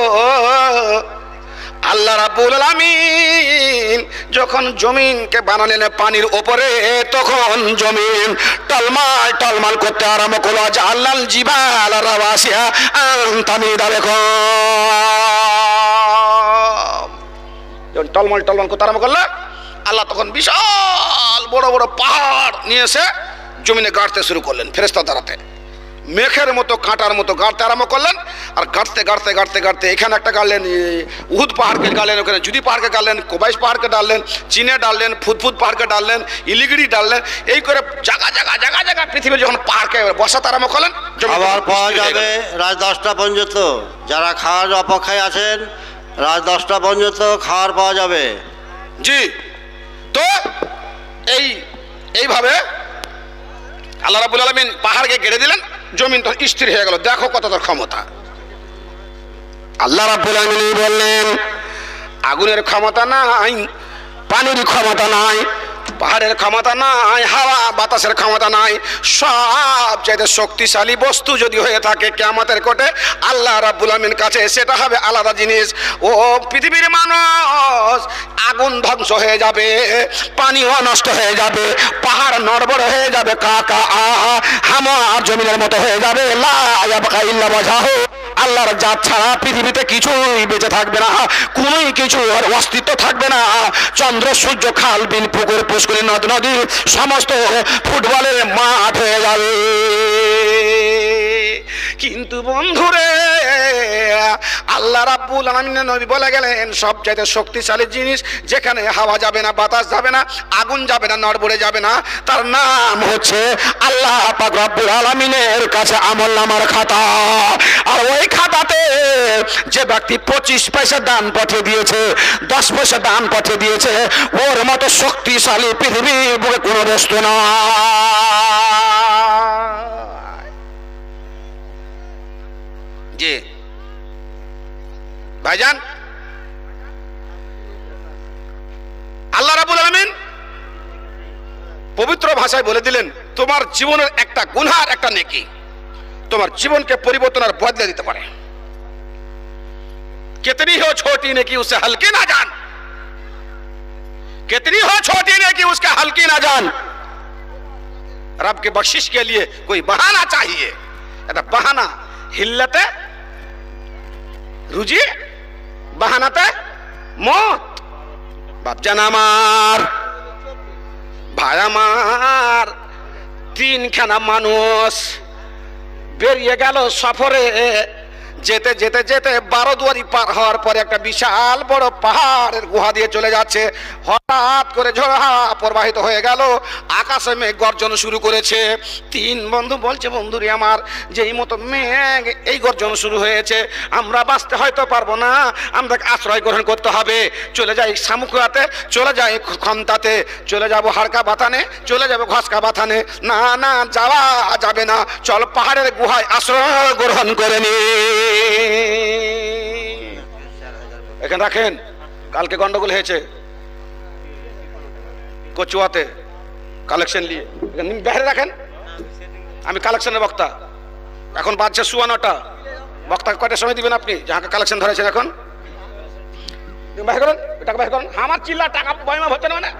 আল্লাহ রাব্বুল আলামিন যখন জমিনকে বানালেন পানির উপরে, তখন জমিন টলমাল টলমাল করতে আরম্ভ করলো। জাআলাল জিবাল রাওয়াসিয়া আন তামিদা, দেখো যখন টলমাল টলমাল করতে আরম্ভ করলো, আল্লাহ তখন বিশাল বড় বড় পাহাড় নিয়ে এসে জমিনে গাড়তে শুরু করলেন। ফেরেশতা দাঁড়াতে মেঘের মতো কাঁটার মতো গাড়তে আরম্ভ করলেন। আর গাড়তে গাড়তে গাড়তে গাড়তে এখানে একটা গাড়লেন, উহুদ পাহাড়কে গাড়লেন, ওখানে জুদি পাহাড়কে গাড়লেন, কোবাইশ পাহাড়কে ডাললেন, চীনে ডাললেন, ফুদফুদ পাহাড়কে ডাললেন, ইলিগিরি ডাললেন। এই করে জায়গা জায়গা জায়গা জায়গা পৃথিবীর যখন পাহাড়কে বসাতে আরম্ভ করলেন, খাবার পাওয়া যাবে রাত 10টা পর্যন্ত। যারা খাওয়ার অপেক্ষায় আছেন, রাত 10টা পর্যন্ত খাবার পাওয়া যাবে। জি, তো এইভাবে আল্লাহ রাব্বুল আলামিন পাহাড়কে গেড়ে দিলেন, জমিন তো স্থির হয়ে গেল। দেখো কত তোর ক্ষমতা। আল্লাহ রাব্বুল আলামিন বললেন আগুনের ক্ষমতা নাই, পানির ক্ষমতা নাই, পাহাড়ের ক্ষমতা নাই, হাওয়া বাতাসের ক্ষমতা নাই। সবচেয়ে শক্তিশালী বস্তু যদি হয়ে থাকে কিয়ামতের কোটে আল্লাহ রাব্বুল আলামিনের কাছে, সেটা হবে আলাদা জিনিস। ও পৃথিবীর মানুষ, আগুন ধ্বংস হয়ে যাবে, পানিও নষ্ট হয়ে যাবে, পাহাড় নড়বড় হয়ে যাবে, কাকা হামার জমিনের মতো হয়ে যাবে। লা ইয়াবকা ইল্লা ওয়াজহু, আল্লাহর জাত ছাড়া পৃথিবীতে কিছুই বেঁচে থাকবে না, কোনোই কিছু আর অস্তিত্ব থাকবে না। চন্দ্র সূর্য খাল বিল পুকুর পুষ্করিণী নদ নদী সমস্ত ফুটবলের মাঠ হয়ে যাবে। কিন্তু বন্ধুরে, আল্লাহ রাব্বুল আলামিনের নবী বলে গেলেন সবচাইতে শক্তিশালী জিনিস যেখানে হাওয়া যাবে না, বাতাস যাবে না, আগুন যাবে না, নড়বড়ে যাবে না, তার নাম হচ্ছে আল্লাহ পাক রব্বুল আলামিনের কাছে আমলনামার খাতা। আর ওই খাতাতে যে ব্যক্তি 25 পয়সা দান পাঠিয়ে দিয়েছে, 10 পয়সা দান পাঠিয়ে দিয়েছে, ওর মতো শক্তিশালী পৃথিবীর বুকে কোনো বস্তু না। জি ভাইজান, আল্লাহ রাব্বুল আলামিন পবিত্র ভাষায় বলে দিলেন তোমার জীবনের একটা গুনার একটা নেকি তোমার জীবনকে পরিবর্তন আর বদলে দিতে পারে। कितनी हो छोटी नेकी उसे हल्की ना जान, कितनी हो छोटी नेकी उसके हल्की ना जान। रब के बख्शिश के लिए कोई बहाना चाहिए, बहाना हिल्लते रुजी बहानाते मौत। बापजान আমার ভাই আমার, তিনখানা মানুষ বেরিয়ে গেল সফরে। যেতে যেতে যেতে 12 দুয়ারি পার হওয়ার পরে একটা বিশাল বড় পাহাড়ের গুহা দিয়ে চলে যাচ্ছে। হঠাৎ করে ঝড় হাওয়া প্রবাহিত হয়ে গেল, আকাশে মেঘ গর্জন শুরু করেছে। তিন বন্ধু বলছে বন্ধুরে আমার, যে এই মতো মেঘ এই গর্জন শুরু হয়েছে, আমরা বাঁচতে হয়তো পারবো না, আমাদেরকে আশ্রয় গ্রহণ করতে হবে। চলে যাই শামুকুয়াতে, চলে যাই খন্তাতে, চলে যাব হাড়কা বাথানে, চলে যাব ঘসকা বাথানে। না না, যাওয়া যাবে না, চল পাহাড়ের গুহায় আশ্রয় গ্রহণ করে নি। এখানে রাখেন, কালকে গন্ডগোল হয়েছে কচুয়াতে কালেকশন নিয়ে, বাইরে রাখেন। আমি কালেকশনের বক্তা, এখন বাজছে 54টা। বক্তা কয়টার সময় দিবেন আপনি, যাহাকে কালেকশন ধরেছেন? এখন বাইর করেন, টাকা বাইর করেন। আমার চিল্লা টাকা বয়মা হচ্ছে না, মানে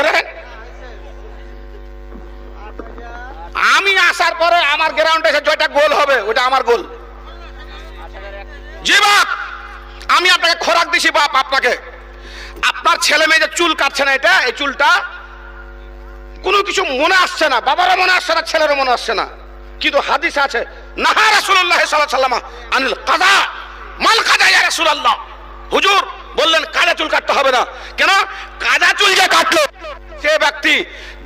রাখেন। আমি আসার পরে আমার গ্রাউন্ডে জয়টা গোল হবে, ওটা আমার গোল। জি বাপ, আমি আপনাকে খোরাক দিছি বাপ। আপনাকে আপনার ছেলে মেয়ে যে চুল কাটছে না, এটা এই চুলটা কোনো কিছু মনে আসছে না, বাবারও মনে আসছে না, ছেলেরও মনে আসছে না, কিন্তু হাদিস আছে নাহা রাসূলুল্লাহ সাল্লাল্লাহু আলাইহি ওয়াসাল্লাম আনিল কাযা মাল কাযা ইয়া রাসূলুল্লাহ। হুজুর বললেন কাজা চুল কাটতে হবে না। কেন? কাজা চুল যে কাটলো সে ব্যক্তি,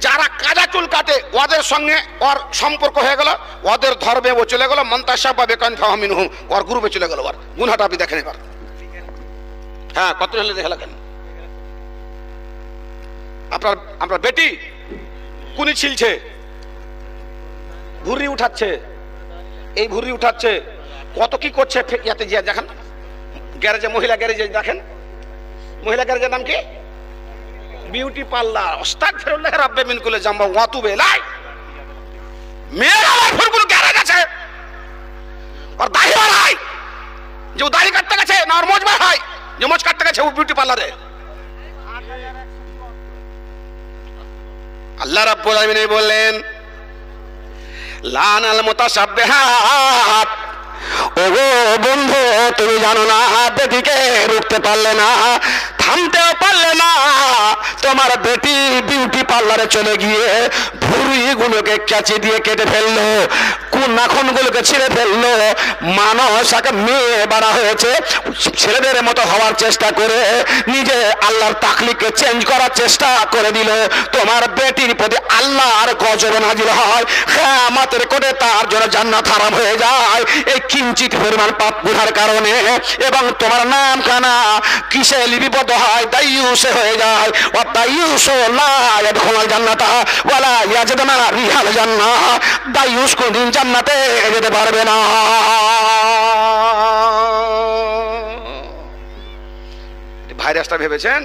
যারা কাজা চুল কাটে ওদের সঙ্গে ওর সম্পর্ক হয়ে গেল, ওদের ধর্মে ও চলে গেল, মন্তাসা পাবে কানফামিনহুম, ওর গ্রুপে চলে গেল। ওর গুনাহটা আপনি দেখেন এবার। হ্যাঁ, কত হলে দেখে লাগেন। আপনার বেটি কুনি ছিলছে, ভুরি উঠাচ্ছে, এই ভুরি উঠাচ্ছে, কত কি করছে। ইয়াতে যে দেখেন গ্যারেজে, মহিলা গ্যারেজে দেখেন, মহিলা গ্যারেজের নাম কি? Beauty parlour. আস্তাগফিরুল্লাহ রাব্বে মিন কুল্লি জামবা ওয়া তুবু ইলাই। মেয়ের আমার ফুরগুলো গ্যারেজ আছে, আর দাড়ি বাড়ায়, যে ও দাড়ি কাটতে গেছে না, আর মোজ বাড়ায়, যে মোজ কাটতে গেছে ও বিউটি পার্লারে। আল্লাহ রাব্বুল আলামিন বললেন লানাল মুতাশাব্বিহাত। ওগো বন্ধু, তুমি জানো না, বেটিকে রুখতে পারলে না, থামতেও পারলে না, তোমার বেটি বিউটি পার্লারে চলে গিয়ে ভুঁড়িগুলোকে ক্যাচি দিয়ে কেটে ফেললো, নাখনগুলোকে ছিঁড়ে ফেললো। মানুষ আগে মেয়ে বাড়া হয়েছে, ছেলেদের মতো হওয়ার চেষ্টা করে নিজে আল্লাহর তাখলিককে চেঞ্জ করার চেষ্টা করে দিল। তোমার বেটির প্রতি আল্লাহর গজব নাজিল হয়, কিয়ামতের কোটে তার জন্য জান্নাত হারাম হয়ে যায় এই কিঞ্চিত পরিমাণ পাপ গুনার কারণে। এবং তোমার নাম খানা কিসে লিপিবদ্ধ হয়? দাইয়ুসে হয়ে যায়। ওয়া দাইয়ুসু লা ইয়াদখুলুল জান্নাতা ওয়ালা ইয়াজিদুনা রিহাল জান্নাহ। দাইয়ুস কোনদিন জান্নাতে যেতে পারবে না। ভাইরাসটা ভেবেছেন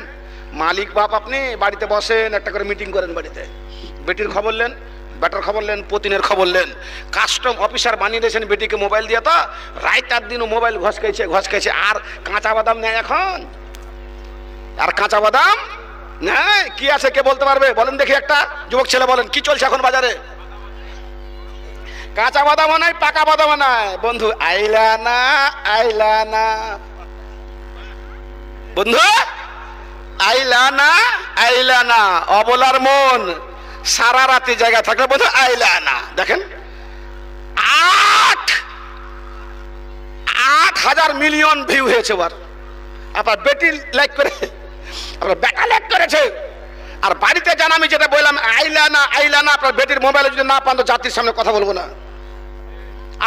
মালিক বাপ, আপনি বাড়িতে বসেন, একটা করে মিটিং করেন বাড়িতে, বেটির খবর নেন, বেটার খবর নেন, পতিনের খবর নেন। কাস্টম অফিসার বানিয়ে দিয়েছেন বেটিকে মোবাইল দিয়ে, তো রাত আর দিনও মোবাইল ঘসকেছে। আর কাঁচা বাদাম নেই এখন, আর কাঁচা বাদাম নেই। কি আছে কে বলতে পারবে? বলেন দেখি, একটা যুবক ছেলে বলেন, কি চলছে এখন বাজারে? কাঁচা বাদামও নাই, পাকা বাদামও নাই। বন্ধু আইলা না বন্ধু, আইলা না। অবলার মন সারা রাতে জায়গা থাকলে বন্ধু আইলা না। দেখেন 8,000 মিলিয়ন ভিউ হয়েছে। আপনার বেটি লাইক করে, আপনার বেটা লাইক করেছে। আর বাড়িতে যান, আমি যেটা বললাম আইলা না। আপনার বেটির মোবাইলে যদি না পান তো জাতির সামনে কথা বলবো না।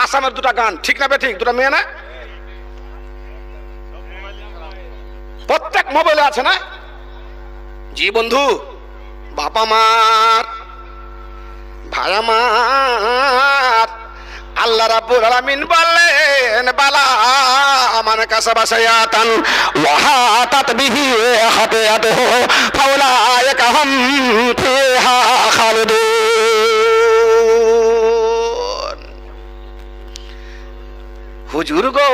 আসামের দুটা গান, ঠিক না বেঠিক? দুটা মেয়ে না, প্রত্যেক মোবাইলে আছে না? জি বন্ধু, বাবা মার, ভাই আমার, আল্লাহ রাব্বুল আলামিন বললেন বালা মান কাসাবা সায়াতান ওয়া হাতাত বিহি হাতিয়াতুহু ফাউলাইকা হুম ফিহা খালিদুন। হুজুর গো,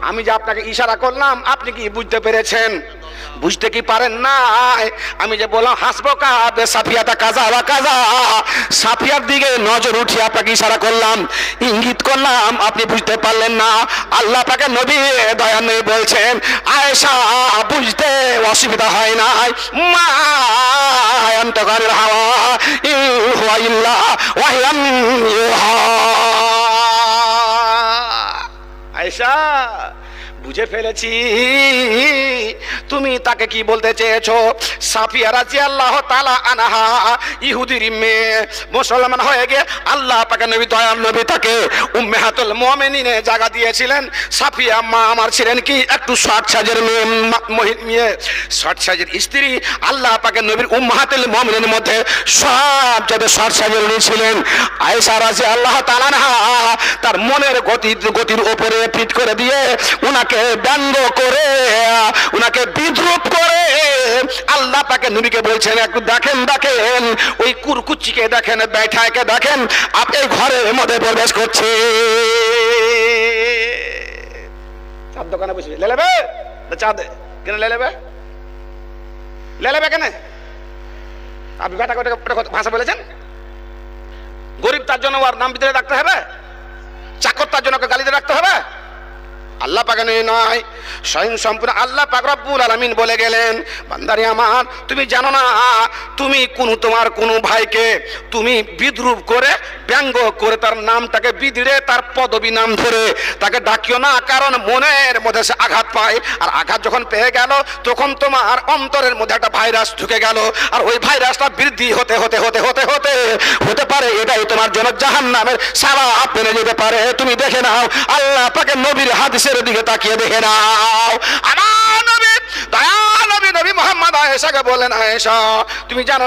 আমি যে আপনাকে ইশারা করলাম, আপনি কি বুঝতে পেরেছেন? বুঝতে কি পারেন না? আমি যে বললাম হাসবকা বে সাফিয়াতা কাজা ওয়া কাজা, সাফিয়ার দিকে নজর উঠিয়ে আপনাকে ইশারা করলাম, ইঙ্গিত করলাম, আপনি বুঝতে পারলেন না। আল্লাহ পাকে নবী দয়া নবী বলছেন, আয়েশা বুঝতে অসুবিধা হয় না, মা আনতাগারিল হাওয়া ইন হুয়া ইল্লা ওয়াহিয়ান ইউহা। আয়েশা, বুঝে ফেলেছি তুমি তাকে কি বলতে চেয়েছো। সাফিয়া রাদিয়াল্লাহু তাআলা আনহা ইহুদির মেয়ে, মুসলমান হয়ে গিয়ে আল্লাহ পাকে নবী দয়ার নবী তাকে উম্মাহাতুল মুমিনিনে জায়গা দিয়েছিলেন। সাফিয়া মা আমার ছিলেন কি একটু শর্ট সাইজের মেয়ে, শর্ট সাইজের স্ত্রী। আল্লাহ পাকে নবীর উম্মাহাতুল মুমিনিনের মধ্যে সবচেয়ে শর্ট সাইজের উনি ছিলেন। আয়েশা রাদিয়াল্লাহু তাআলা আনহা তার মনের গতির উপরে ফিট করে দিয়ে উনাকে ব্যঙ্গ করে, উনাকে বিদ্রুপ করে আল্লাহ পাকে নবীকে বলছেন, একটু দেখেন ওই কুরকুচিকে দেখেন, ব্যাঠাকে দেখেন, আপনি এই ঘরের মধ্যে প্রবেশ করছে। চার দোকানে বসে লেলেবে চা দে কেন, লেলেবে কেন? আপনি ব্যাটাকে ভাষা বলেছেন। গরিব তার জন্য আর নাম ভিতরে রাখতে হবে, চাকর তার জন্য গালিতে রাখতে হবে? আল্লাহ পাক নয়, স্বয়ং সম্পূর্ণ আল্লাহ পাক রব্বুল আলামিন বলে গেলেন, বান্দারে আমার, তুমি জানো না তুমি তোমার কোন ভাইকে তুমি বিদ্রুপ করে ব্যঙ্গ করে তার নামটাকে বিদিরে তার পদবী নাম ধরে তাকে ডাকিও না, কারণ মনের মধ্যে সে আঘাত পায়। আর আঘাত যখন পেয়ে গেল তখন তোমার অন্তরের মধ্যে একটা ভাইরাস ঢুকে গেল, আর ওই ভাইরাসটা বৃদ্ধি হতে হতে পারে এটাই তোমার জন্য জাহান্নামের সারাপ বেড়ে যেতে পারে। তুমি দেখে নাও, আল্লাহ পাকে নবীর হাদিসের দিকে তাকিয়ে দেখে নাও। আমার নবী দয়াল নবী মুহাম্মদ আয়েশাকে বলেন, আয়েশা তুমি জানো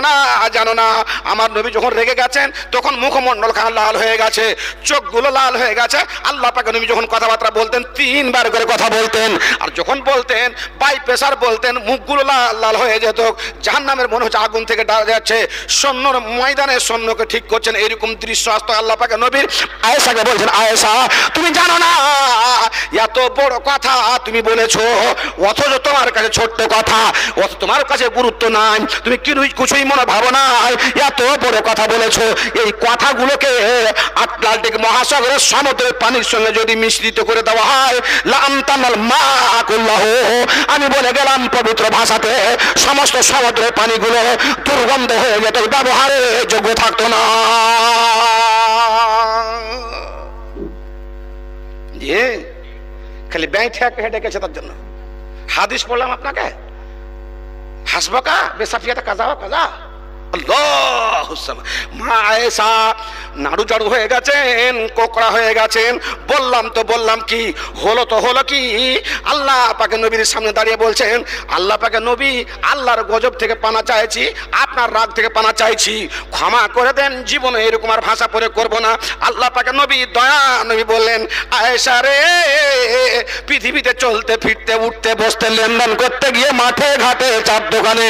না আমার নবী যখন রেগে গেছেন তখন মুখমণ্ডল খান লাল হয়ে গেছে, চোখগুলো লাল হয়ে গেছে। আল্লাহ পাক নবী যখন কথাবার্তা বলতেন 3 বার করে কথা বলতেন, আর যখন বলতেন বাই প্রেসার বলতেন মুখগুলো লাল হয়ে যেত, জাহান্নামের মনে হচ্ছে আগুন থেকে ডাল যাচ্ছে, সৈন্যর ময়দানে সৈন্যকে ঠিক করছেন, এরকম দৃশ্য আসতো। আল্লাহ পাক নবীর আয়েশাকে বলছেন, আয়েশা তুমি জানো না এত বড় কথা তুমি বলেছো, অথচ তোমার কাছে ছোট্ট কথা, অথচ তোমার কাছে গুরুত্ব নাই, তুমি কিছুই মনে ভাবো না, এত বড় কথা বলেছো। এই কথাগুলোকে আটলান্টিক মহাসাগরের সমুদ্রের পানির সঙ্গে যদি মিশ্রিত করে দেওয়া হয়, লামতানাল মাকুল্লাহ, আমি বলে গেলাম পবিত্র ভাষাতে সমস্ত সমুদ্রের পানিগুলো দুর্গন্ধ হয়ে যেত, ব্যবহারের যোগ্য থাকতো না। খালি ব্যাংক হেঁটে গেছে তার জন্য হাদিস পড়লাম আপনাকে, হাসবকা বেসাফিয়াতা কাজা কাজা, আল্লাহু সামাদ। মা আয়েশা নাড়ু চাড়ু হয়ে গেছেন, কোকড়া হয়ে গেছেন। বললাম কি হলো তো হলো কি, আল্লাহ পাকে নবীর সামনে দাঁড়িয়ে বলছেন, আল্লাহ পাকে নবী, আল্লাহর গজব থেকে পানা চাইছি, আপনার রাগ থেকে পানা চাইছি, ক্ষমা করে দেন, জীবনে এরকম আর ভাষা প্রয়োগ করবো না। আল্লাহ পাকে নবী দয়া নবী বললেন, আয়েশা রে, পৃথিবীতে চলতে ফিরতে উঠতে বসতে লেনদেন করতে গিয়ে মাঠে ঘাটে চার দোকানে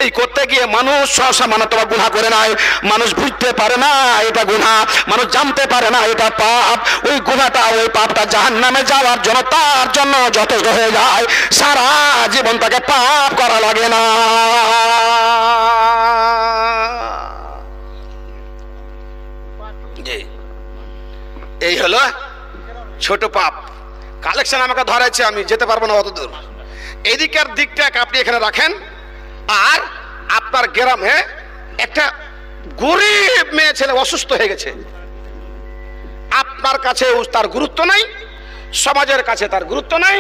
এই করতে গিয়ে মানুষ সামান্য তোমার গুনাহ করে নাই, মানুষ বুঝতে পারে না এটা গুনাহ, মানুষ জানতে পারে না এটা পাপ। ওই গুনাহটা ওই পাপটা জাহান্নামে যাওয়ার জন্য তার জন্য যথেষ্ট হয়ে যায়, সারা জীবন তাকে পাপ করা লাগে না। এই হলো ছোট পাপ। কালেকশন আমাকে ধরেছে, আমি যেতে পারবো না অত দূর। এদিকের দিকটা আপনি এখানে রাখেন। আর আপনার গ্রামে একটা গরিব মেয়ে ছেলে অসুস্থ হয়ে গেছে, আপনার কাছে তার গুরুত্ব নাই, সমাজের কাছে তার গুরুত্ব নাই,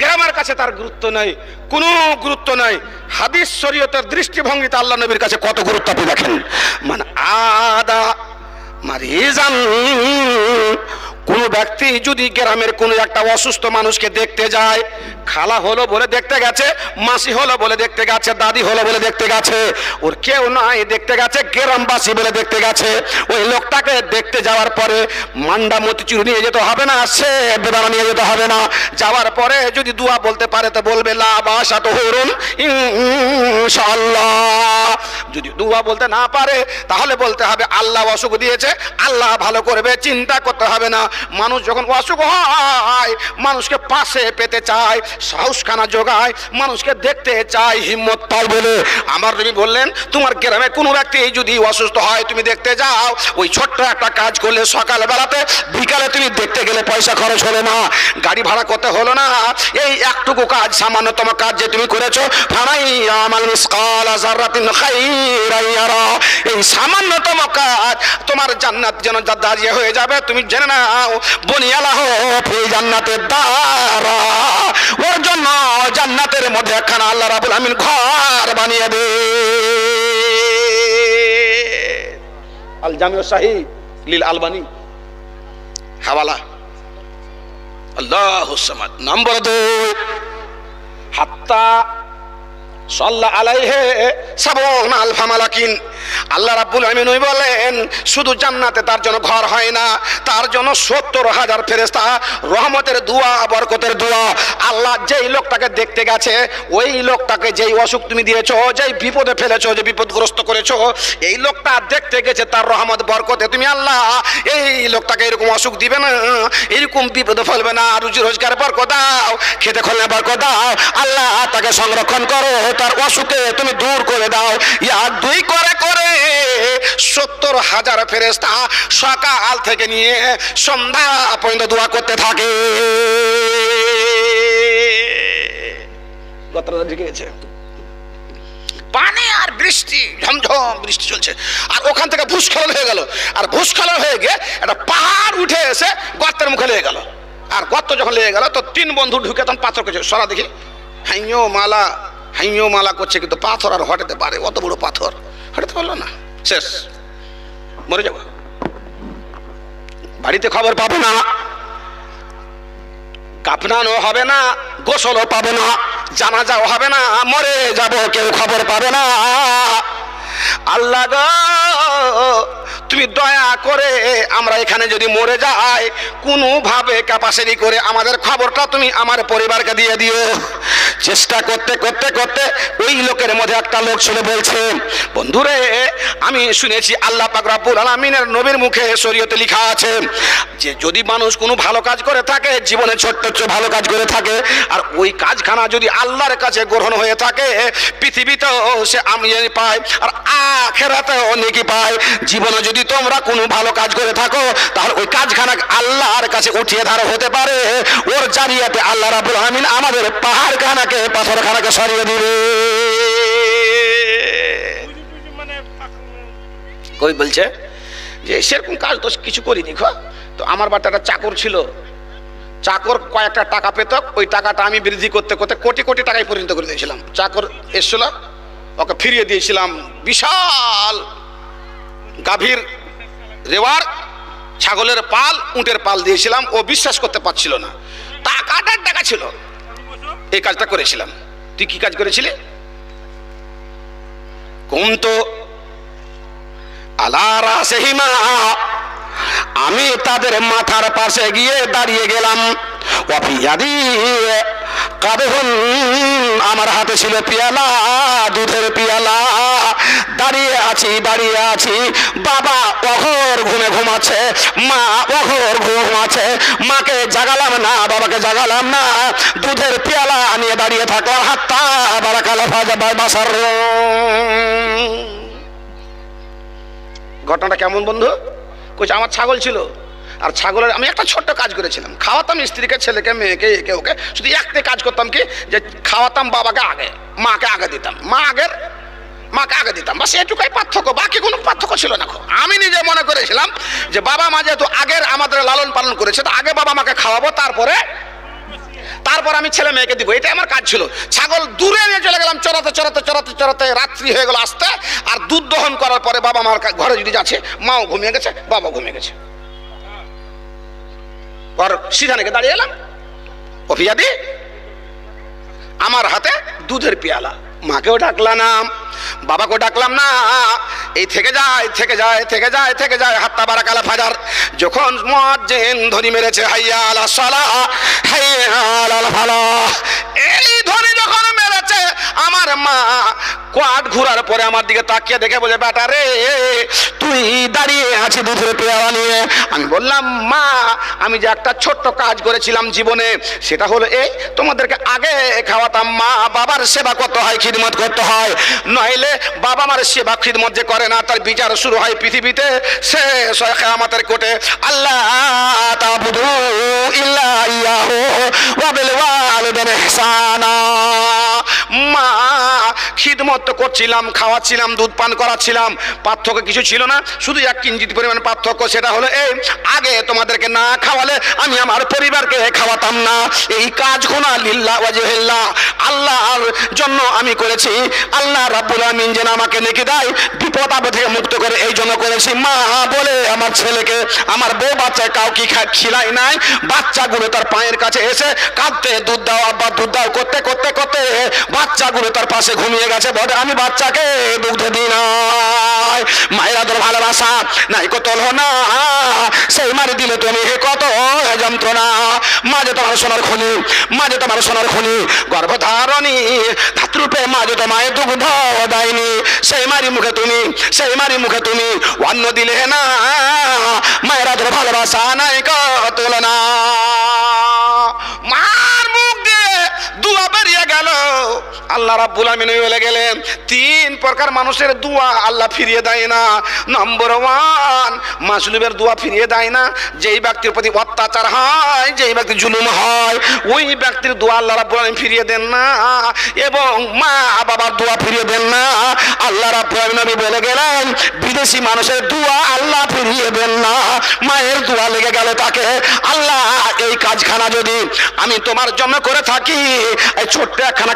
গ্রামের কাছে তার গুরুত্ব নাই, কোনো গুরুত্ব নাই। হাদিস শরীয়তের দৃষ্টিভঙ্গিতে আল্লাহ নবীর কাছে কত গুরুত্ব আপনি দেখেন। মানে আদা মারিজান, কোন ব্যক্তি যদি গ্রামের কোন একটা অসুস্থ মানুষকে দেখতে যায়, খালা হলো বলে দেখতে গেছে, মাসি হলো বলে দেখতে গেছে, দাদি হলো বলে দেখতে গেছে, ওর কেউ নাই দেখতে গেছে, গ্রামবাসী বলে দেখতে গেছে, ওই লোকটাকে দেখতে যাওয়ার পরে মান্ডা মতিচুর নিয়ে যেতে হবে না, সে বেদানা নিয়ে যেতে হবে না। যাওয়ার পরে যদি দোয়া বলতে পারে তো বলবে লা বাসা তো হরুন ইনশাআল্লাহ। যদি দোয়া বলতে না পারে তাহলে বলতে হবে আল্লাহ অসুখ দিয়েছে, আল্লাহ ভালো করবে, চিন্তা করতে হবে না। মানুষ যখন অসুখ হয় মানুষকে পাশে পেতে চায়, সাহসখানা যোগায়, মানুষকে দেখতে চায়, হিম্মত পায় বলে আমার নবী বললেন, তোমার গ্রামে কোনো ব্যক্তি যদি অসুস্থ হয় তুমি দেখতে যাও, ওই ছোট্ট একটা কাজ করলে সকাল বেলাতে বিকালে তুমি দেখতে গেলে পয়সা খরচ হলো না, গাড়ি ভাড়া করতে হলো না। এই একটুকু কাজ, সামান্যতম কাজ যে তুমি করেছো, ফারাই আমাল মিসকালা যাররাতিন খাইরান ইয়ারা, এই সামান্যতম কাজ তোমার জান্নাত যেন দাঁড়িয়ে হয়ে যাবে। তুমি জেনে নাও বনিয়ালাহু ফি জান্নাতের দারা, ওর জন্য জান্নাতের মধ্যে একখানা আল্লাহ রাব্বুল আমিন ঘর বানিয়ে দে। আল জামিউ সাহিহ লিল আলবানী হাওয়ালা। আল্লাহু সামাদ। নম্বর 2, হাত্তা সাল্লা আলাইহি সাবউনা আলফা মালাকিন, আল্লাহ রাব্বুল আমিন বলেন শুধু জান্নাতে তার জন্য ঘর হয় না, তার জন্য 70,000 ফেরেশতা রহমতের দোয়া, বরকতের দোয়া। আল্লাহ যেই লোকটাকে দেখতে গেছে, ওই লোকটাকে যেই অসুখ তুমি দিয়েছো, যেই বিপদে ফেলেছো, যে বিপদগ্রস্ত করেছো, এই লোকটা দেখতে গেছে, তার রহমত বরকতে তুমি আল্লাহ এই লোকটাকে এরকম অসুখ দিবে না, এরকম বিপদে ফেলবে না, রুজি রোজগার বরকত দাও, খেতে খোলে বরকত দাও, আল্লাহ তাকে সংরক্ষণ করো, তার অসুখে তুমি দূর করে দাও। ইয়া 2 করে করে 70,000 ফেরেশতা সকাল থেকে নিয়ে সন্ধ্যা পর্যন্ত দোয়া করতে থাকে। গতরা ঢেকে গেছে, পানি আর বৃষ্টি, ঝমঝম বৃষ্টি চলছে, আর ওখান থেকে ভূস্খলন হয়ে গেল, আর ভূস্খলন হয়ে গিয়ে একটা পাহাড় উঠে এসে গর্তের মুখে লেগে গেল। আর গর্ত যখন লেগে গেল তো 3 বন্ধু ঢুকে তখন পাথর করছে, সরা দেখি হাইও মালা করছে, কিন্তু পাথর আর হটাতে পারে? অত বড় পাথর হটাতে পারলো না, শেষ, মরে যাবো। বাড়িতে খবর পাবো না, কাফনানো হবে না, গোসলও পাবো না, জানাজাও হবে না, মরে যাব, কেউ খবর পাবে না। আল্লাহ গো, তুমি দয়া করে আমরা এখানে যদি মরে যাই, কোনোভাবে ক্যাপাসিটি করে আমাদের খবরটা তুমি আমার পরিবারকে দিয়ে দিও। চেষ্টা করতে করতে করতে ওই লোকের মধ্যে একটা লোক ছিল, বলছে বন্ধুরে, আমি শুনেছি আল্লাহ পাক রব্বুল আলামিনের নবীর মুখে শরীয়তে লেখা আছে যে যদি মানুষ কোনো ভালো কাজ করে থাকে, জীবনে ছোট্ট ছোট ভালো কাজ করে থাকে, আর ওই কাজখানা যদি আল্লাহর কাছে গ্রহণ হয়ে থাকে, পৃথিবীতেও সে আমিয়ানি পায় আর আখিরাতেও নেকি পায়। জীবনে যদি তোমরা কোনো ভালো কাজ করে থাকো, তাহলে ওই কাজখানা আল্লাহর কাছে উঠিয়ে ধারা হতে পারে, ওর জারিয়াতে আল্লাহ রাব্বুল আমিন আমাদের পাহাড়খানাকে, পাথরখানাকে সরিয়ে দিবে। কই বলছে যে সেরকম কাজ তো কিছু করিনি। তো আমার বাড়িতে একটা চাকর ছিল, চাকর কয়েকটা টাকা পেত, ওই টাকাটা আমি বৃদ্ধি করতে করতে কোটি কোটি টাকায় পরিণত করে দিয়েছিলাম। চাকর এসছিল, ওকে ফিরিয়ে দিয়েছিলাম। বিশাল গাভীর রেওয়ার, ছাগলের পাল, উটের পাল দিয়েছিলাম। ও বিশ্বাস করতে পারছিল না, টাকাটার টাকা ছিল। এই কাজটা করেছিলাম। তুই কি কাজ করেছিলি? কুমতো আলা রাসিহিমা, আমি তাদের মাথার পাশে গিয়ে দাঁড়িয়ে গেলাম। ওয়াফিয়াদি কাদহুন, আমার হাতে ছিল পিয়ালা, দুধের পিয়ালা। দাঁড়িয়ে আছি, বাবা অঘোর ঘুমে ঘুমাচ্ছে, মা অঘোর ঘুমাচ্ছে। মাকে জাগালাম না, বাবাকে জাগালাম না, দুধের পিয়ালা নিয়ে দাঁড়িয়ে থাকলাম। হাত্তা বারাকাল বাসার। ঘটনাটা কেমন বন্ধু? কইছে আমার ছাগল ছিল, আর ছাগলের আমি একটা ছোট্ট কাজ করেছিলাম। খাওয়াতাম স্ত্রীকে, ছেলেকে, মেয়েকে, একে ওকে। শুধু একটাই কাজ করতাম, কি যে খাওয়াতাম বাবাকে আগে, মাকে আগে দিতাম। মাকে আগে দিতাম, বাস এটুকুই পার্থক্য, বাকি কোনো পার্থক্য ছিল না। আমি নিজে মনে করেছিলাম যে বাবা মা যেহেতু আগের আমাদের লালন পালন করেছে, তো আগে বাবা মাকে খাওয়াবো, তারপরে আমি ছেলে মেয়েকে দিব। এটা আমার কাজ ছিল। ছাগল দূরে নিয়ে চলে গেলাম, চড়াতে রাত্রি হয়ে গেল আসতে। আর দুধ দহন করার পরে বাবা মার ঘরে যদি যাচ্ছে, মাও ঘুমিয়ে গেছে, বাবা ঘুমিয়ে গেছে। পর সিধানেকে দাঁড়িয়ে এলাম। ওফিয়াদি, আমার হাতে দুধের পেয়ালা। মাকেও ডাকলাম না, বাবাকেও ডাকলাম না। এই থেকে যায় হাত্তা বারাকালা ফাজার। যখন মুয়াজ্জিন ধ্বনি মেরেছে, হাইয়া আলা সালাহ, হাইয়া আলাল ফালাহ, এই ধ্বনি যখন মেরেছে, আমার মা কোয়াট ঘুরার পরে আমার দিকে তাকিয়ে দেখে বলে, বেটা রে, তুই দাঁড়িয়ে আছিস দুধের পেয়ালা নিয়ে। আমি বললাম, মা, আমি যে একটা ছোট্ট কাজ করেছিলাম জীবনে, সেটা হলো এই, তোমাদেরকে আগে খাওয়াতাম। মা বাবার সেবা করতে হয়, খিদমত করতে হয়, নইলে বাবা মার সেবা খিদমত যে করে না, তার বিচার শুরু হয় পৃথিবীতে, শেষ হয় কিয়ামতের কোটে। আল্লাহ তা'বুদু ইল্লা ইয়াহু ওয়া বিল ওয়ালিদাইনি ইহসানা। মা খিদমত করছিলাম, খাওয়াচ্ছিলাম, দুধ পান করাচ্ছিলাম, পার্থক্য কিছু ছিল না, শুধু এক কিঞ্চিত পরিমাণ পার্থক্য। সেটা হলো এই, আগে তোমাদেরকে না খাওয়ালে আমি আমার পরিবারকে খাওয়াতাম না। এই কাজ গুনাহ লিল্লাহ ওয়াজহিল্লাহ, আল্লাহর জন্য আমি করেছি। আল্লাহ রাব্বুল আমিন যেন আমাকে নেকি দেয়, বিপদ আপদ থেকে মুক্ত করে, এই জন্য করেছি। মা বলে আমার ছেলেকে, আমার বউ বাচ্চা কাউকে খিলাই নাই। বাচ্চাগুলো তার পায়ের কাছে এসে কাঁদতে, দুধ দাও আব্বা, দুধ দাও করতে বাচ্চাগুলো তার পাশে ঘুমিয়ে গেছে। বলে আমি বাচ্চাকে দুধ দিই নাই। মায়ের আদর ভালোবাসা নাই কত না, সেই মারি দিলে তুমি কত যন্ত্রণা। মাঝে তোমার সোনার খনি, গর্ভধারণী ধাত্রুপে মাঝে তো মায়ের দুগ্ধ দেয়নি। সেই মারি মুখে তুমি অন্ন দিলে না। মায়ের আদর ভালোবাসা নাই কত না। মার মুখ দিয়ে দুয়া বেরিয়ে গেল। আল্লাহ রাব্বুল আমিন বলে গেলেন, 3 প্রকার মানুষের দোয়া আল্লাহ ফিরিয়ে দেয় না। নম্বর 1, মাজলুমের দোয়া ফিরিয়ে দেয় না। যেই ব্যক্তির প্রতি অত্যাচার হয়, যেই ব্যক্তি জুলুম হয়, ওই ব্যক্তির দোয়া আল্লাহ রাব্বুল আমিন ফিরিয়ে দেন না। এবং মা বাবার দোয়া ফিরিয়ে দেন না। আল্লাহ রাব্বুল আমিন বলে গেলেন, বিদেশি মানুষের দোয়া আল্লাহ ফিরিয়ে দেন না। মায়ের দোয়া লেগে গেল তাকে। আল্লাহ, এই কাজখানা যদি আমি তোমার জন্য করে থাকি, এই ছোট্ট একখানা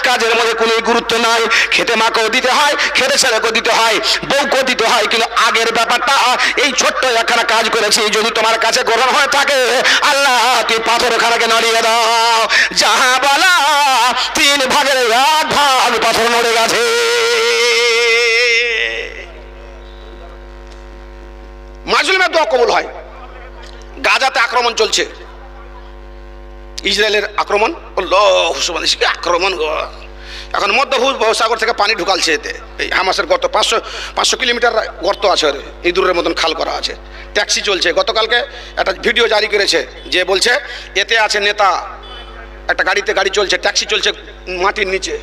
কাজের মধ্যে কোনো গুরুত্ব নাই। খেতে মাকেও দিতে হয়, খেতে ছেলেকেও দিতে হয়, বউকেও দিতে হয়, কিন্তু আগের ব্যাপারটা, এই ছোট্ট একখানা কাজ করেছি, যদি তোমার কাছে গ্রহণ হয়ে থাকে, আল্লাহ তুই পাথরখানাকে নড়িয়ে দাও। যাহা বলা 3 ভাগের 1 ভাগ পাথর নড়ে গেছে। মাজলুমের দোয়া কবুল হয়। গাজাতে আক্রমণ চলছে, ইসরায়েলের আক্রমণ, আল্লাহু সুবহানাহু ওয়া তাআলা আক্রমণ গো। এখন মধ্যসাগর থেকে পানি ঢুকালছে এতে, এই হামাসের গর্ত, 500 কিলোমিটার গর্ত আছে, ইঁদুরের মতন খাল করা আছে। ট্যাক্সি চলছে। গতকালকে একটা ভিডিও জারি করেছে, যে বলছে এতে আছে নেতা, একটা গাড়ি চলছে, ট্যাক্সি চলছে মাটির নিচে,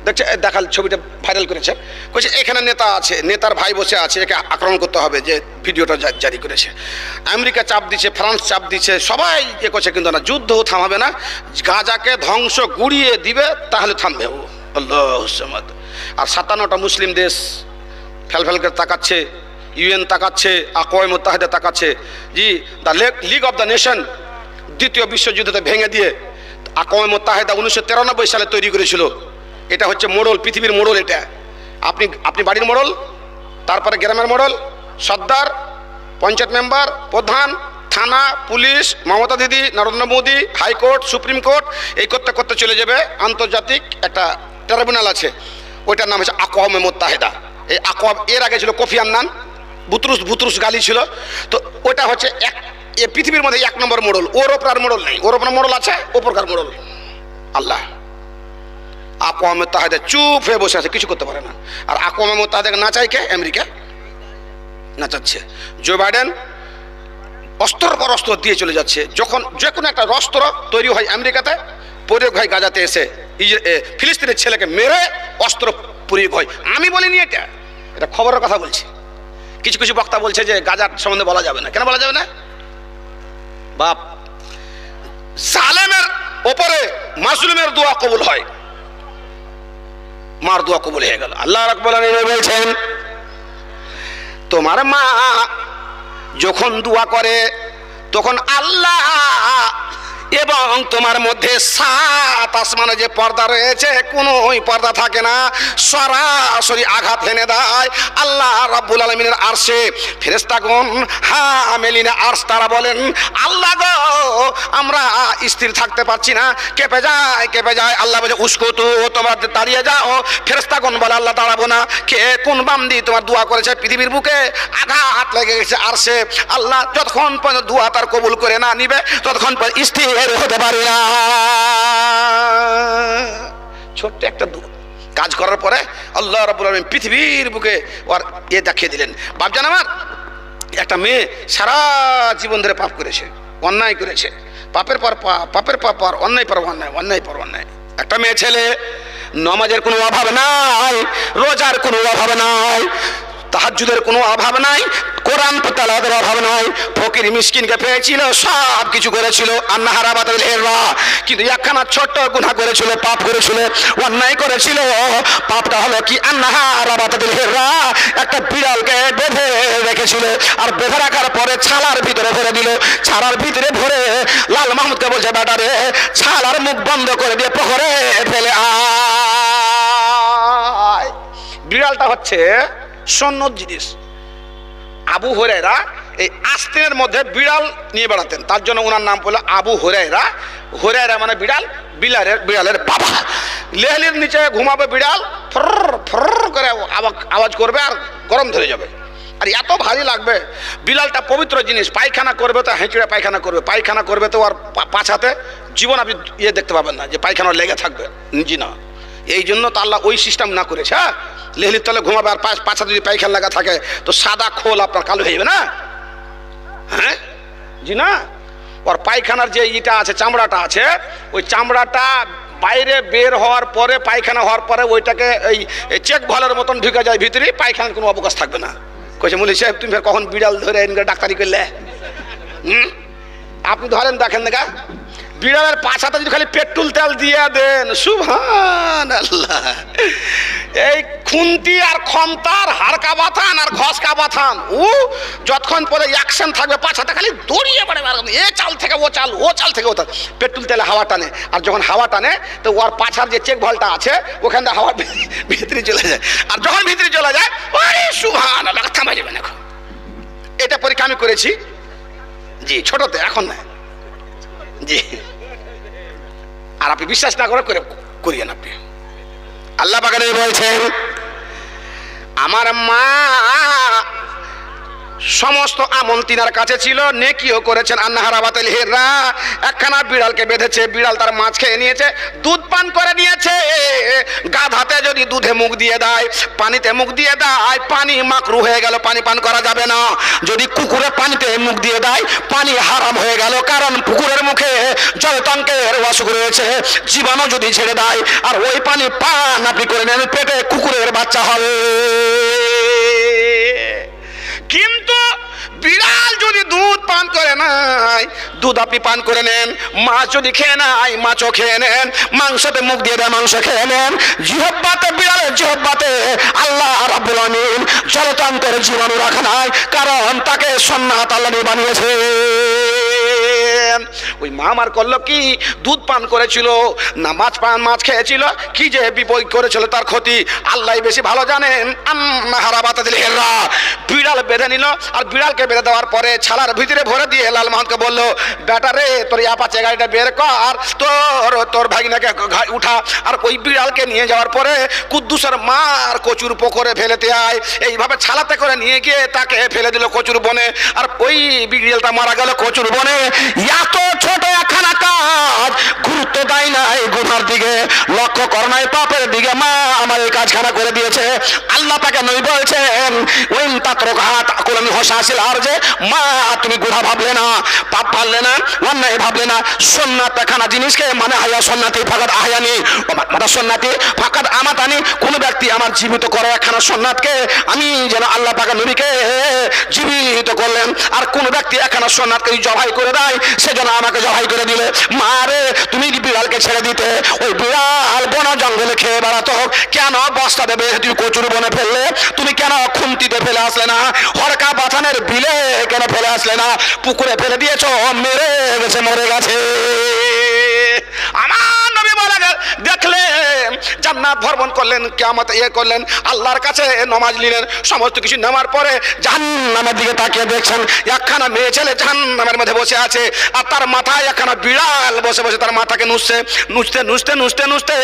দেখছে, দেখাল ছবিটা ভাইরাল করেছে। বলছে এখানে নেতা আছে, নেতার ভাই বসে আছে, একে আক্রমণ করতে হবে। যে ভিডিওটা জারি করেছে, আমেরিকা চাপ দিচ্ছে, ফ্রান্স চাপ দিচ্ছে, সবাই করছে, কিন্তু না, যুদ্ধ থামাবে না। গাজাকে ধ্বংস গুড়িয়ে দিবে, তাহলে থামবে ও। আল্লাহু সামাদ। আর 57টা মুসলিম দেশ ফেল করে তাকাচ্ছে, UN তাকাচ্ছে, আকওয়ামে মুত্তাহিদা তাকাচ্ছে। জি, the league of the nation দ্বিতীয় বিশ্বযুদ্ধতে ভেঙে দিয়ে আকওয়ামে মুত্তাহিদা 1993 সালে তৈরি করেছিল। এটা হচ্ছে মোড়ল, পৃথিবীর মোড়ল এটা। আপনি বাড়ির মোড়ল, তারপরে গ্রামের মোড়ল, সর্দার, পঞ্চায়েত মেম্বার, প্রধান, থানা, পুলিশ, মমতা দিদি, Narendra Modi, high court, supreme court, এই করতে করতে চলে যাবে আন্তর্জাতিক একটা ট্রাইব্যুনাল আছে, ওইটার নাম হচ্ছে আকওয়ামে মুত্তাহিদা। এই আকওয়াম, এর আগে ছিল কোফি আন্নান, বুতরুস গালি ছিল। তো ওটা হচ্ছে পৃথিবীর মধ্যে 1 নম্বর মোড়ল। ওর ওপর আর মোড়ল নেই, ওর ওপর মোড়ল আছে, ওপরকার মোড়ল আল্লাহ। আকওয়ামে মুত্তাহিদা চুপ হয়ে বসে আছে, কিছু করতে পারে না। আর আকওয়ামে মুত্তাহিদাকে নাচায় কে? আমেরিকা নাচাচ্ছে। জো বাইডেন অস্ত্রের পর অস্ত্র দিয়ে চলে যাচ্ছে। যখন যে কোনো একটা অস্ত্র তৈরি হয় আমেরিকাতে, প্রয়োগ হয় গাজাতে এসে, ফিলিস্তিনের ছেলেকে মেরে অস্ত্র প্রয়োগ হয়। আমি বলিনি, এটা খবরের কথা বলছি। কিছু কিছু বক্তা বলছে যে গাজার সম্বন্ধে বলা যাবে না। কেন বলা যাবে না? বাপ, জালেমের ওপরে মাজলুমের দোয়া কবুল হয়, মার দোয়া কবুল হয়ে গেল। আল্লাহ রাব্বুল আলামিন বলছেন, তোমার মা যখন দোয়া করে তখন আল্লাহ এবং তোমার মধ্যে 7 আসমানে যে পর্দা রয়েছে, কোনো পর্দা থাকে না, সরাসরি আঘাত হেনে দেয় আল্লাহ রাব্বুল আলামিনের আরশে। ফেরেশতাগণ হামেলিনে আরশ, তারা বলেন আল্লাহ গো, আমরা স্থির থাকতে পারছি না, কেঁপে যায়। আল্লাহ বলে উস্কুতু, তোমরা দাঁড়িয়ে যাও। ফেরেশতাগণ বলে আল্লাহ দাঁড়াবো না। কে কোন বান্দি তোমার দোয়া করেছে পৃথিবীর বুকে, আঘাত লেগে গেছে আরশে। আল্লাহ যতক্ষণ পর্যন্ত দোয়া তার কবুল করে না নিবে, ততক্ষণ পর্যন্ত স্থির হতে পারে না। ছোট্ট একটা কাজ করার পরে আল্লাহ রাব্বুল আলামিন পৃথিবীর বুকে ওর দেখিয়ে দিলেন। বাপজান আমার, একটা মেয়ে সারা জীবন ধরে পাপ করেছে, অন্যায় করেছে, পাপের পর অন্যায় পর অন্যায়। একটা মেয়ে ছেলে, নামাজের কোনো অভাব নাই, রোজার কোনো অভাব নাই, তাহাজ্জুদের কোনো অভাব নাই, কোরআন তেলাওয়াতের অভাব নাই, ফকির মিসকিনকে পেয়েছিল, সব কিছু করেছিল, আন্নাহারা বাতাল হেররা। কিন্তু একখানা ছোট্ট গুনাহ করেছিল, পাপ করেছিল, অন্যায় করেছিল। পাপটা হলো কি? আন্নাহারা বাতাল হেররা, একটা বিড়ালকে বেঁধে রেখেছিল, আর বেঁধে রাখার পরে ছালার ভিতরে ভরে দিল। ছালার ভিতরে ভরে লাল মাহমুদকে বলছে, বেটারে ছালার মুখ বন্ধ করে দিয়ে পুকুরে ফেলে আয়। বিড়ালটা হচ্ছে সন্ন্যত জিনিস। আবু হুরায়রা এই আস্তিনের মধ্যে বিড়াল নিয়ে বেড়াতেন, তার জন্য ওনার নাম পড়লো আবু হুরায়রা। হুরায়রা মানে বিড়াল, বিড়ালের বাবা। লেহলির নিচে ঘুমাবে বিড়াল, ফর ফর করে আওয়াজ করবে আর গরম ধরে যাবে, আর এত ভারী লাগবে। বিড়ালটা পবিত্র জিনিস, পায়খানা করবে তো হেঁচড়ে পায়খানা করবে তো আর পাছাতে জীবন আপনি দেখতে পাবেন না যে পায়খানা লেগে থাকবে, জি না। এই জন্য তো আল্লাহ ওই সিস্টেম না করেছে। হ্যাঁ, লেহলির তলে ঘুমাবে আর পাছা যদি পায়খানা লাগা থাকে তো সাদা খোল আপনার কালো হয়ে যাবে না? হ্যাঁ, জি না। ওর পায়খানার যে ইটা আছে, চামড়াটা আছে, ওই চামড়াটা বাইরে বের হওয়ার পরে, পায়খানা হওয়ার পরে ওইটাকে এই চেক ভালোর মতন ঢুকে যায় ভিতরে, পায়খানার কোনো অবকাশ থাকবে না। কইছে মুলি সাহেব, তুমি ফের কখন বিড়াল ধরে ডাক্তারি করলে? আপনি ধরেন, দেখেন দেখা, বিড়ালের পাছাতে যদি খালি পেট্রোল তেল দিয়ে দেন, সুবহানাল্লাহ, এই খুন্তি আর ক্ষমতার হাড়কা বাথান আর ঘসকা বাথান, যতক্ষণ পরে অ্যাকশন থাকবে পাছাতে খালি দৌড়িয়ে পড়ে, এ চাল থেকে ও চাল, ও চাল থেকে ও চাল। পেট্রোল তেলে হাওয়া টানে, আর যখন হাওয়া টানে তো ওর পাছার যে চেক ভালটা আছে ওখান থেকে হাওয়া ভিতরে চলে যায়, আর যখন ভিতরে চলে যায় ওরে সুবহানাল্লাহ, থামা যাবে না। এটা পরীক্ষা আমি করেছি, জি, ছোটতে, এখন না, জি। আর আপনি বিশ্বাস না করে করিয়েন আপনি। আল্লাহ পাক বলছেন, আমার মা সমস্ত আমল তিনার কাছে ছিল, নেকিও করেছেন। আন্নাহারা বাতাল হেররা, একখানা বিড়ালকে বেঁধেছে, বিড়াল তার মাছ খেয়ে নিয়েছে, দুধ পান করে নিয়েছে। গাধাতে যদি দুধে মুখ দিয়ে দেয়, পানিতে মুখ দিয়ে দেয়, পানি মাকরু হয়ে গেল, পানি পান করা যাবে না। যদি কুকুরে পানিতে মুখ দিয়ে দেয়, পানি হারাম হয়ে গেল, কারণ কুকুরের মুখে জলতঙ্কের অসুখ রয়েছে। জীবাণু যদি ছেড়ে দেয় আর ওই পানি পান আপনি করে নেন, পেটে কুকুরের বাচ্চা হবে। কিন্তু বিড়াল যদি দুধ পান করে নাই, দুধ আপনি পান করে নেন, মাছ যদি খেয়ে নাই, মাছও খেয়ে নেন, মাংসতে মুখ দিয়ে দেয়, মাংস খেয়ে নেন। জিহ্বাতে, বিড়ালের জিহ্বাতে আল্লাহ রাব্বুল আমিন জলতন্ত্রের জীবাণু রাখা নাই, কারণ তাকে সুন্নাত আল্লাহ বানিয়েছে। ওই মা আমার করলো কি, দুধ পান করেছিল না মাছ খেয়েছিল, কি যে বিপদ করেছিল তার ক্ষতি আল্লাহ বেশি ভালো জানেন। বিড়াল বেঁধে নিল, আর বিড়ালকে বেঁধে দেওয়ার পরে ছালার ভিতরে ভরে দিয়ে লাল মাহমুদকে বললো, বেটা রে তোর আপাচে গাড়িটা বের কর, তোর ভাগিনাকে উঠা, আর ওই বিড়ালকে নিয়ে যাওয়ার পরে কুদ্দুসের মার কচুর পুকুরে ফেলেতে আয়। এইভাবে ছালাতে করে নিয়ে গিয়ে তাকে ফেলে দিল কচুর বনে, আর ওই বিড়ালটা মারা গেল কচুর বনে। এত ছোট একখানা কাজ গুরুত্ব দেয় না এই গুনার দিকে, লক্ষ্য কর নাই পাপের দিকে। মা আমার এই কাজখানা করে দিয়েছে। আল্লাহ তাকে নই বলছেন, ওই তাত্রঘাত কোরআন হোসা আসিল, আর যে মা তুমি গুনাহ ভাবলে না, পাপ ভাবলে না, অন্যায় ভাবলে না। সুন্নাত খানা জিনিসকে মানে হায়া সুন্নাতি ফাকাদ আহয়ানি মানে সুন্নাতি ফাকাদ আমাতানি। কোন ব্যক্তি আমার জীবিত করে একখানা সুন্নাতকে, আমি যেন আল্লাহ পাকের নবীকে জীবিত করলেন, আর কোন ব্যক্তি একখানা সুন্নাতকে জবাই করে দেয়, সেজন্য আমাকে জবাই করে দিলে। মারে তুমি বিড়ালকে ছেড়ে দিতে, ওই বিড়াল বন জঙ্গলে খেয়ে বেড়াতো, কেন বস্তা দেবে তুমি কচুর বনে ফেললে? তুমি কেন খুন্তিতে ফেলে আসলে না? হরকা বাথানের বিলে কেন ফেলে আসলে না? পুকুরে ফেলে দিয়েছ, মেরে গেছে, মরে গেছে। আমার নবী বলে দেখলেন, জান্নাত ভ্রমণ করলেন, কিয়ামত করলেন, আল্লাহর কাছে নামাজ নিলেন, সমস্ত কিছু নেওয়ার পরে জাহান্নামের দিকে তাকিয়ে দেখছেন একখানা মেয়ে ছেলে জাহান্নামের মধ্যে বসে আছে, আর তার মাথায় একখানা বিড়াল বসে বসে তার মাথাকে নুচতে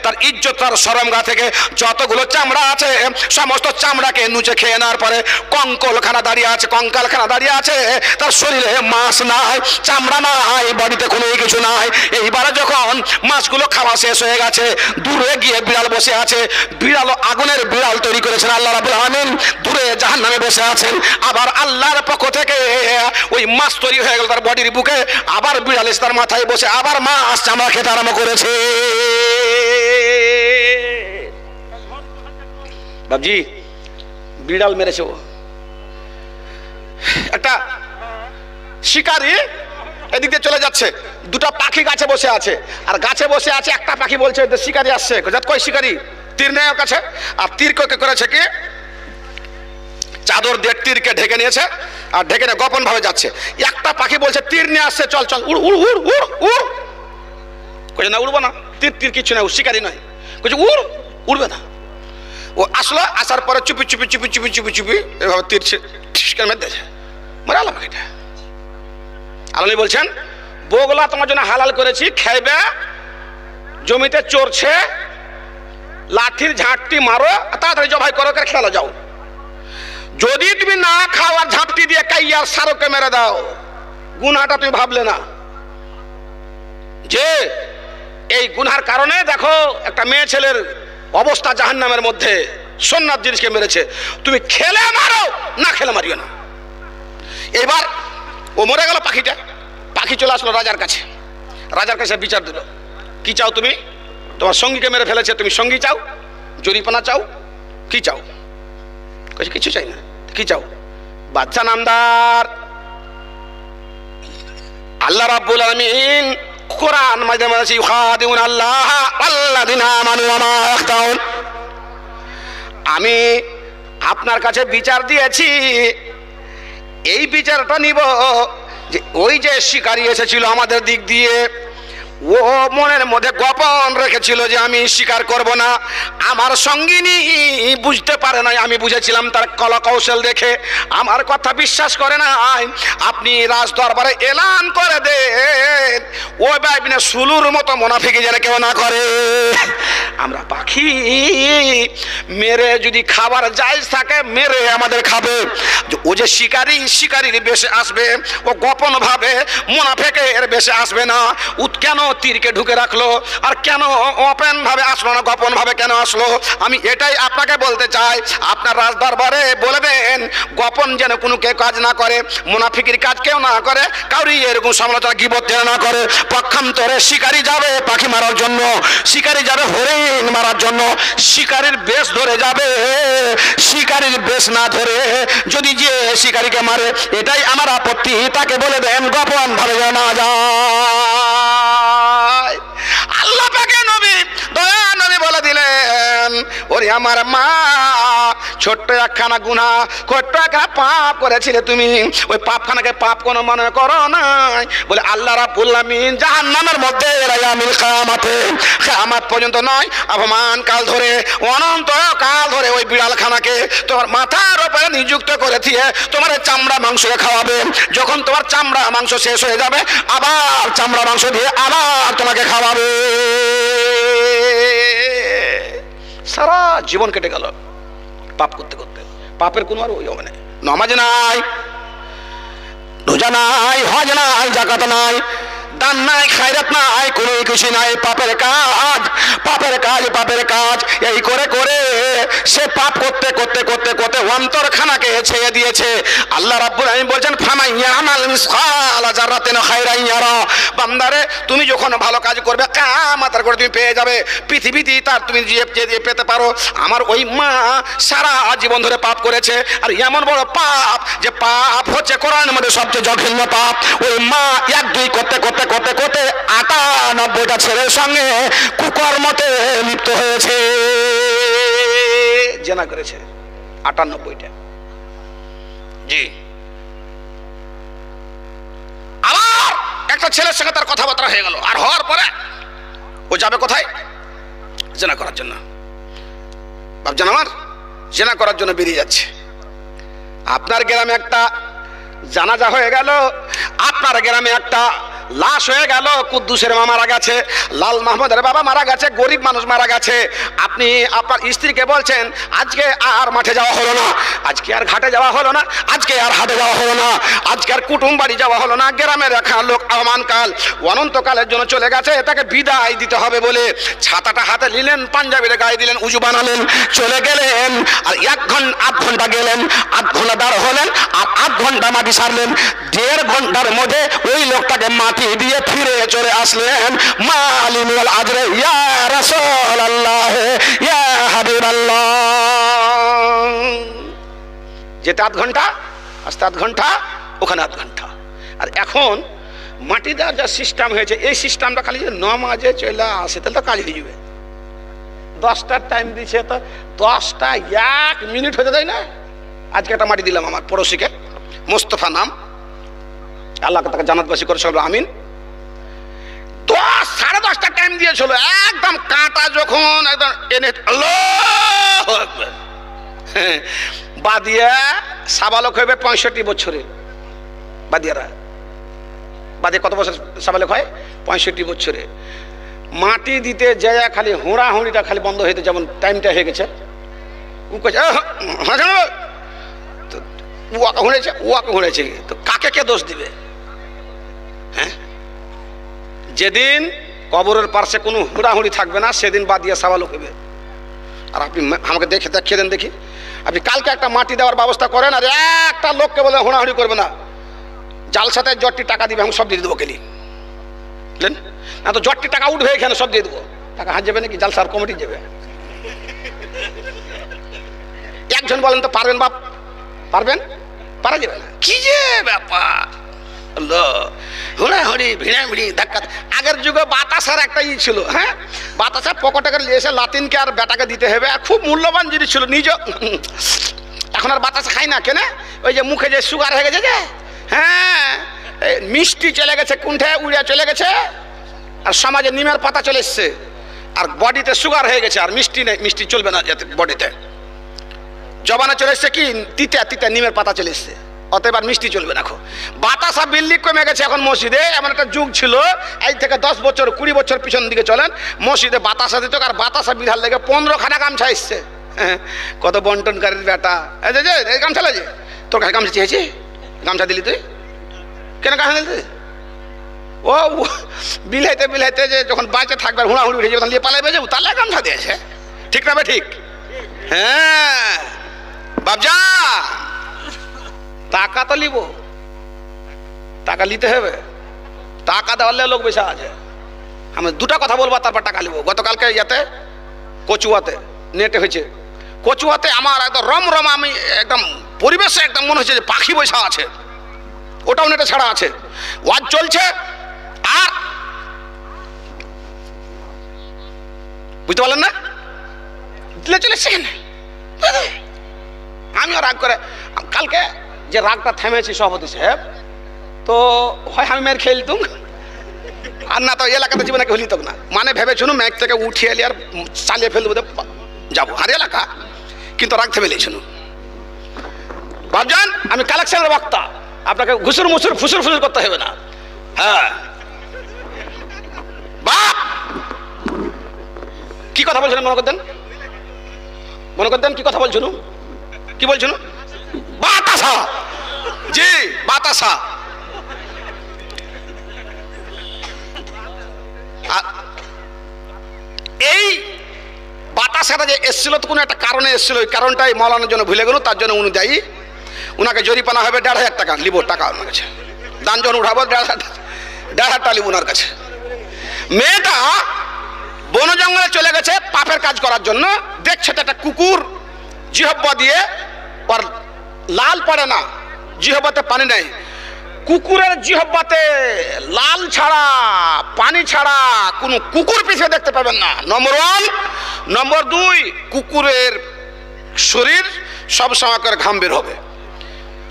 তার ইজ্জত, তার শরমগাহ থেকে যতগুলো চামড়া আছে সমস্ত চামড়াকে নুচে খেয়ে নেওয়ার পরে কঙ্কালখানা দাঁড়িয়ে আছে, তার শরীরে মাছ নাই, চামড়া নাই, বডিতে কোনো কিছু নাই। এইবারে যখন মাছগুলো খাওয়া শেষ হয়ে গেছে, দূরে গিয়ে বিড়াল বসে আছে। বিড়াল আগুনের বিড়াল তৈরি করেছেন আল্লাহ রাব্বুল আলামিন, দূরে জাহান্নামে বসে আছেন। আবার আল্লাহর পক্ষ থেকে ওই মাছ তৈরি হয়ে গেল তার বডির বুকে, আবার বিড়াল এসে তার মাথায় বসে আবার মাছ চামড়া খেতে আরম্ভ করেছে। বাবজি বিড়াল মেরেছে। ও একটা শিকারী এদিক দিয়ে চলে যাচ্ছে, দুটা পাখি গাছে বসে আছে, আর গাছে বসে আছে একটা পাখি বলছে শিকারী আসছে। কই শিকারী? তীর নেই ওর কাছে, আর তীর কে করেছে কি, চাদর দিয়ে তীরকে ঢেকে নিয়েছে, আর ঢেকে নিয়ে গোপন ভাবে যাচ্ছে। একটা পাখি বলছে তীর নিয়ে আসছে, চল চল উড় উড় উড় উড় উড়। কইছে না উড়বো না, তীর কিছু না, শিকারী নয়। কইছে উড়বে না। ও আসলো, আসার পরে চুপি এভাবে তীর মেরেছে, মরে আলো পাখিটা। আল্লাহ বলছেন, বগলা তোমার জন্য হালাল করেছি, খাইবে, জমিতে চড়ছে, লাঠির ঝাঁটটি মারো, তাড়াতাড়ি জবাই করো, খেলা যাও। যদি তুমি না খাও আর ঝাঁপটি দিয়ে কাইয়ার সারকে মেরে দাও, গুনাহটা তুমি ভাবলে না যে এই গুনার কারণে দেখো একটা মেয়ে ছেলের অবস্থা জাহান্নামের মধ্যে, সুন্নাত জিনিসকে মেরেছে। তুমি খেলে মারো, না খেলে মারিও না। এবার ও মরে গেল পাখিটা। পাখি চলে আসলো রাজার কাছে বিচার দিল, কি চাও তুমি? তোমার সঙ্গীকে মেরে ফেলেছে, তুমি সঙ্গী চাও, জরিপানা চাও, কি চাও? কিছু চাই না। কি চাও? বাদশা নামদার। আল্লাহ রাব্বুল আলামিন কোরআন মাধ্যমে বলেছে, ইউখাদিউনা আল্লাহ আল্লাযিনা আমানু ওয়া মা ইয়াখতাউন। আমি আপনার কাছে বিচার দিয়েছি, এই বিচারটা নিব যে ওই যে শিকারী এসেছিল আমাদের দিক দিয়ে, ও মনের মধ্যে গোপন রেখেছিল যে আমি স্বীকার করব না। আমার সঙ্গিনী বুঝতে পারে নাই, আমি বুঝেছিলাম তার কলা কৌশল দেখে, আমার কথা বিশ্বাস করে না। আপনি রাজ দরবারে এলান করে দেন, ওই বাইবিনে সুলুর মতো মুনাফিকি যেন কেউ না করে। আমরা পাখি মেরে যদি খাবার জায়েজ থাকে, মেরে আমাদের খাবে। ও যে শিকারীর বেশে আসবে, ও গোপন ভাবে মুনাফিকের বেশে আসবে না। কেন তীরকে ঢুকে রাখলো, আর কেন ওপেন ভাবে আসলো না, গোপন ভাবে কেন আসলো? আমি এটাই আপনাকে বলতে চাই, আপনার রাজ দরবারে বলবেন গোপন যেন কোনো কেউ কাজ না করে, মুনাফিকির কাজ কেউ না করে, কাউরি এরকম সমালোচনা গীবত যেন না করে। পক্ষান্তরে শিকারী যাবে পাখি মারার জন্য, শিকারী যাবে হরিণ মারার জন্য, শিকারীর বেশ ধরে যাবে, শিকারীর বেশ না ধরে যদি যে শিকারীকে মারে, এটাই আমার আপত্তি। তাকে বলে দেন গোপন ভাবে না যায়। আল্লাহ পাকের নবী দয়া নবী বলে দিলেন, ওরে আমার মা, ছোট্ট একখানা গুনাহ, ছোট্ট একটা পাপ করেছিলে তুমি, ওই পাপখানাকে পাপ কোনো মনে করো নাই বলে আল্লাহ রাব্বুল আলামিন জাহান্নামের মধ্যে রায়ামিল কিয়ামত পর্যন্ত নয়, অপমান কাল ধরে, অনন্ত কাল ধরে ওই বিড়ালখানাকে তোমার মাথার উপরে নিযুক্ত করে দিয়ে তোমার চামড়া মাংস খাওয়াবে। যখন তোমার চামড়া মাংস শেষ হয়ে যাবে, আবার চামড়া মাংস দিয়ে আবার তোমাকে খাওয়াবে। সারা জীবন কেটে গেল পাপ করতে করতে। পাপের কোনো আর ওই হবে না। নামাজ নাই, রোজা নাই, হজ নাই, যাকাত নাই, দান নাই, খায়রাত নাই, কোনো কিছু নাই। পাপের কাজ, পাপের কাজ, পাপের কাজ, এই করে করে সে পাপ করতে করতে করতে করতে অন্তরখানাকে ছেড়ে দিয়েছে। আল্লাহ রাব্বুল আলামিন বলছেন ফামান ইয়ামাল মিসকালা যাররাতিন খায়রান ইয়ারা, বান্দারে তুমি যখন ভালো কাজ করবে কিয়ামতের করে তুমি পেয়ে যাবে। পৃথিবীতে তার তুমি যে পেতে পারো। আমার ওই মা সারা জীবন ধরে পাপ করেছে, আর এমন বড় পাপ যে পাপ হচ্ছে কোরআনের মধ্যে সবচেয়ে জঘন্য পাপ। ওই মা এক দুই করতে করতে করতে করতে ৯৮টা ছেলের সঙ্গে কুকর্মতে লিপ্ত হয়েছে, জেনা করেছে ৯৮টা। জি, আবার একটা ছেলের সঙ্গে তার কথাবার্তা হয়ে গেল, আর হওয়ার পরে ও যাবে কোথায়? জেনা করার জন্য। ভাবছেন আমার জেনা করার জন্য বেরিয়ে যাচ্ছে। আপনার গ্রামে একটা জানাজা হয়ে গেল, আপনার গ্রামে একটা লাশ হয়ে গেল, কুদ্দুসের মা মারা গেছে, লাল মাহমুদের বাবা মারা গেছে, গরিব মানুষ মারা গেছে। আপনি আপনার স্ত্রীকে বলছেন আজকে আর মাঠে যাওয়া হলো না, আজকে আর ঘাটে যাওয়া হলো না, আজকে আর হাটে যাওয়া হলো না, আজকে আর কুটুম বাড়ি যাওয়া হলো না। গ্রামের রাখা লোক আহমানকাল অনন্তকালের জন্য চলে গেছে, তাকে বিদায় দিতে হবে বলে ছাতাটা হাতে নিলেন, পাঞ্জাবির গায়ে দিলেন, উজু বানালেন, চলে গেলেন। আর ১ ঘন্টা গেলেন, ৮ ঘন্টা দাঁড় হলেন, আর ৮ ঘন্টা মাটি সারলেন। ১.৫ ঘন্টার মধ্যে ওই লোকটাকে মাটি দিয়ে ফিরে চলে আসলেন। মালিনুল আজরে ইয়া রাসূলুল্লাহ ইয়া হাবিবাল্লাহ। যেতে ৮ ঘন্টা, আসতে ৮ ঘন্টা, ওখানে ৮ ঘন্টা। আর এখন মাটি দেওয়ার যা সিস্টেম হয়েছে, এই সিস্টেমটা খালি যদি নামাজে চলে আসে তাহলে তো কাজ হয়ে যাবে। 10টার টাইম দিচ্ছে, তো 10টা 1 মিনিট হতে দেয় না। আজকে একটা মাটি দিলাম আমার পড়োশিকে, মোস্তফা নাম, আল্লাহ তাকে জান্নাতবাসী করে সব আমিন। 10-10:30টা টাইম দিয়েছিল, একদম কাঁটা যখন একদম এনে আল্লাহু আকবার। বাদিয়া সাবালক হবে 65 বছরে। বাদিয়ারা বাদিয়া কত বছর সাবালক হয়? 65 বছরে। মাটি দিতে যায় খালি হুঁড়াহুঁড়িটা খালি বন্ধ হইতে, যেমন টাইমটা হয়ে গেছে। ও কইছে ওয়াকে হুঁড়েছে, ওয়াকে হুঁড়েছে, তো কাকে কে দোষ দিবে? হ্যাঁ, যেদিন কবরের পাশে কোনো হুড়াহুড়ি থাকবে না সেদিন বাদিয়া সাবালক হবে। আর আপনি আমাকে দেখিয়ে দেন দেখি, আপনি কালকে একটা মাটি দেওয়ার ব্যবস্থা করেন, আর একটা লোককে বলে হুড়াহুড়ি করবে না, জালসাতে জটটি টাকা দিবে, আমি সব দিয়ে দেবো কেলি না, তো জটটি টাকা উঠবে এখানে, সব দিয়ে দেবো। টাকা হাত যাবে নাকি? জালসার কমিটি যাবে। একজন বলেন তো পারবেন বাপ? পারবেন? পারা যাবে না। কি যে ব্যাপার, হুড়াহুড়ি ভিড়াভিড়ি ধাক্কা। আগের যুগে বাতাসার একটা ই ছিল, হ্যাঁ, বাতাসা পকেটে নিয়ে এসে লাতিনকে আর বেটাকে দিতে হবে, আর খুব মূল্যবান জিনিস ছিল। নিজ এখন আর বাতাস খাই না, কেন? ওই যে মুখে যে সুগার হয়ে গেছে, যে হ্যাঁ, মিষ্টি চলে গেছে, কুণ্ঠে উড়িয়া চলে গেছে, আর সমাজে নিমের পাতা চলে এসছে, আর বডিতে সুগার হয়ে গেছে, আর মিষ্টি নেই, মিষ্টি চলবে না যাতে বডিতে। জবানে চলে এসছে কি তিতা তিতা নিমের পাতা চলে এসছে, অতএব আর মিষ্টি চলবে না। বাতাসা বিল্লি কমে গেছে এখন মসজিদে। এমন একটা যুগ ছিল, এই থেকে 10 বছর 20 বছর পিছন দিকে চলেন, মসজিদে বাতাসা দিত, আর বাতাসা বিড়াল লেগে 15 খানা গামছা এসছে। কত বন্টনকারীর বেটা, এই গামছা লাগে তোর কাছে, গামছা চেয়েছি, গামছা দিলি তুই কেন? গামছা দিলি তুই? ও বিলাইতে বিলাইতে যে যখন বাঁচে থাকবে, হুড়াহুড়ি উঠে যাবে, তখন নিয়ে পালাইবে যাবো, তাহলে গামছা দিয়েছে। ঠিক না? ঠিক। হ্যাঁ বাবজা, টাকা তো লিব, টাকা নিতে হবে, টাকা দেওয়ালে লোক বেশি আছে। আমি 2টা কথা বলবো, তারপর টাকা লিব। গতকালকে ইয়াতে কচুয়াতে নেটে হয়েছে, কচুয়াতে আমার একদম রমরম, আমি একদম পরিবেশে একদম মনে হচ্ছে যে পাখি বৈশা আছে, ওটাও নেটে ছাড়া আছে, ওয়াজ চলছে। আর বুঝতে পারলেন না? দিলে চলে সেখানে আমিও রাগ করে কালকে যে রাগটা থেমেছি সভাপতি সাহেব, তো হয় আমি মেয়ের খেলতুম আর না তো এলাকাতে জীবনে কেউ হলিত না, মানে ভেবে শুনুন ম্যাগ থেকে উঠিয়ে এলি আর চালিয়ে ফেলবো যাবো আর এলাকা, কিন্তু রাগ থেমে শুনুন ভাবজান আমি কালেকশনের বক্তা, আপনাকে ঘুষুর মুসুর ফুসুর ফুসুর করতে হবে না। হ্যাঁ বাপ কি কথা বলছেন মনে করতেন, কি কথা বলছেন, কি বলছেন? বাতাসা, জি বাতাসা। এই বাতাসাটা যে এসছিল তো কোনো একটা কারণে এসছিল, ওই কারণটাই মৌলানোর জন্য ভুলে গেল, তার জন্য অনুযায়ী ওনাকে জরিপানা হবে 1,500 টাকা, লিব টাকা ওনার কাছে, দান যখন উঠাবো 1,500 টাকা লিব ওনার কাছে। মেয়েটা বন জঙ্গলে চলে গেছে পাপের কাজ করার জন্য, দেখছে তো একটা কুকুর জিহব্বা দিয়ে, আর লাল পড়ে না, জিহব্বাতে পানি নেই, কুকুরের জিহব্বাতে লাল ছাড়া পানি ছাড়া কোনো কুকুর পিছিয়ে দেখতে পাবেন না, নম্বর 1। নম্বর 2, কুকুরের শরীর সবসময় করে ঘাম বের হবে,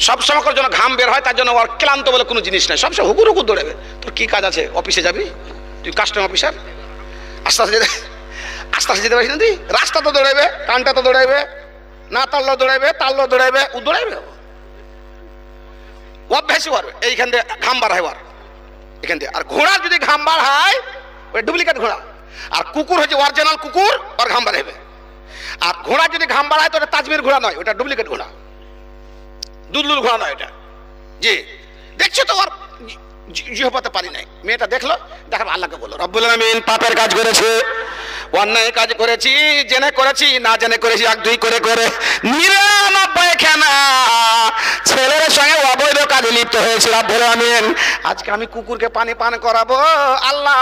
সবসময় করে জন্য ঘাম বের হয়, তার জন্য ওর ক্লান্ত বলে কোনো জিনিস নেই, সবসময় হুকুর হুকুর দৌড়াবে। তোর কি কাজ আছে, অফিসে যাবি, তুই কাস্টম অফিসার, আস্তে আস্তে যেতে পারিস না তুই, রাস্তা তো দৌড়াবে, কানটা তো দৌড়াবে, না তাল্লো দৌড়াবে, তাল্লো দৌড়াবে, ও দৌড়াবে, অভ্যাসই করবে, এইখান দিয়ে ঘাম বার হয় এখান দিয়ে। আর ঘোড়া যদি ঘাম বার হয় ওই ডুপ্লিকেট ঘোড়া, আর কুকুর হচ্ছে অরিজিনাল কুকুর, ওর ঘাম বার হবে। আর ঘোড়া যদি ঘাম বার হয় তো ওটা তাজমির ঘোড়া নয়, ওটা ডুপ্লিকেট ঘোড়া, দুধলুর ঘোড়া নয় এটা। জি দেখছো তো ওর জিহ্বাতে পারি নাই, মেয়েটা দেখলো, দেখার আল্লাহকে বললো রব্বুল আলামিন পাপের কাজ করেছে, অন্যায় কাজ করেছি, জেনে করেছি না জেনে করেছি, 1-2 করে 99 খানা ছেলের সঙ্গে অবৈধ কাজে লিপ্ত হয়েছে রব্বুল আলামিন, আজকে আমি কুকুরকে পানি পান করাবো, আল্লাহ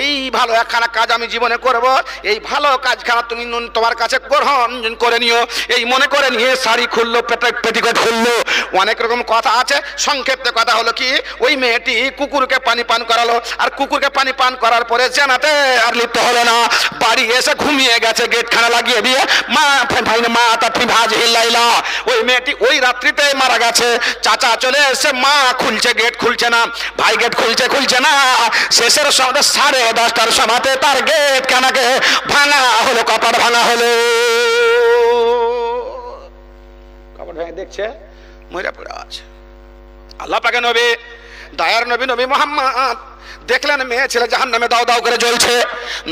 এই ভালো একখানা কাজ আমি জীবনে করব, এই ভালো কাজখানা তুমি তোমার কাছে গ্রহণ করে নিও, এই মনে করে নিয়ে শাড়ি খুললো, পেটিকোট খুললো, অনেক রকম কথা আছে, সংক্ষেপে কথা হলো কি, ওই মেয়েটি কুকুরকে পানি পান করালো, আর কুকুরকে পানি পান করার পরে জানাতে আর লিপ্ত হলো না, বাড়ি এসে ঘুমিয়ে গেছে, গেট খানা লাগিয়ে দিয়ে মা তাফি ভাজ হিলাইলা, ওই মেয়েটি ওই রাত্রিতে মারা গেছে। চাচা চলে এসে, মা খুলছে, গেট খুলছে না, ভাই গেট খুলছে না, শেষের সময় 10:30টার সময়তে তার গেট খানাকে ভাঙা হলো, কপাট ভাঙা হলো, কপাট ভেঙে দেখছে মরে পড়ে আছে। আল্লাহ পাকে নবী, দয়ার নবী, নবী মুহাম্মদ দেখলেন মেয়ে ছেলে জাহান্নামে দাও দাও করে জ্বলছে,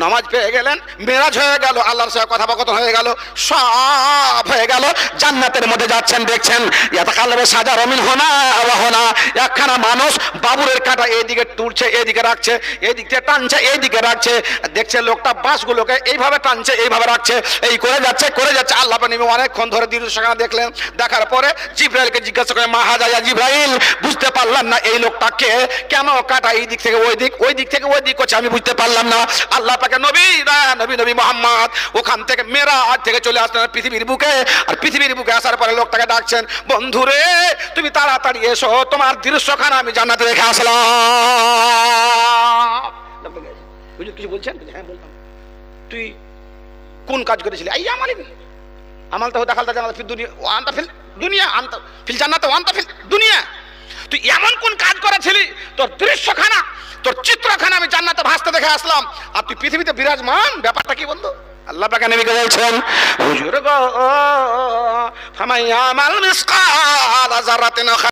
নামাজ পেয়ে গেলেন, মেরাজ হয়ে গেল, আল্লাহর সাথে কথোপকথন হয়ে গেল, সব হয়ে গেল, জান্নাতের মধ্যে যাচ্ছেন, দেখছেন ইয়াতাকাল্লাবু সাজারু মিনহুনা ওয়া হুনা, একখানা মানুষ বাবুরের কাঁটা এইদিকে তুলছে, এইদিকে রাখছে, এইদিক থেকে টানছে, এইদিকে রাখছে, দেখছে লোকটা বাঁশগুলোকে এইভাবে টানছে, এইভাবে রাখছে, এই করে যাচ্ছে। আল্লাহ নবী অনেকক্ষণ ধরে দৃশ্যখানা দেখলেন, দেখার পরে জিবরাইলকে জিজ্ঞাসা করে, মা হাযা ইয়া জিবরাইল, বুঝতে পারলাম না এই লোকটাকে, কেন কাঁটা এই দিক থেকে ওই দিক, ওই দিক থেকে ওই দিক করছে, আমি বুঝতে পারলাম না। আল্লাহ পাকে নবী মুহাম্মদ ওখান থেকে মেরাজ থেকে চলে আসলেন পৃথিবীর বুকে, আর পৃথিবীর বুকে আসার পরে লোকটাকে ডাকছেন, বন্ধুরে তুমি তাড়াতাড়ি এসো, তোমার দৃশ্যখানা আমি জান্নাতে রেখে আসলাম। কিছু বলছেন? হ্যাঁ বলতাম। তুই কোন কাজ করেছিলি? এই আমালটা দেখালটা জান্নাত ফিল দুনিয়া ও আনতা ফিল দুনিয়া, আনতা ফিল জান্নাত ও আনতা ফিল দুনিয়া, তুই এমন কোন কাজ করেছিলি, তোর দৃশ্যখানা, তোর চিত্রখানা আমি জান্নাতে ভাসতে দেখে আসলাম, আর তুই পৃথিবীতে বিরাজমান, ব্যাপারটা কি বন্ধু? আল্লাহ পাক নবীকে বলছেন, হুজুর গো ফামাইয়ামাল মিসকাল যারাতিন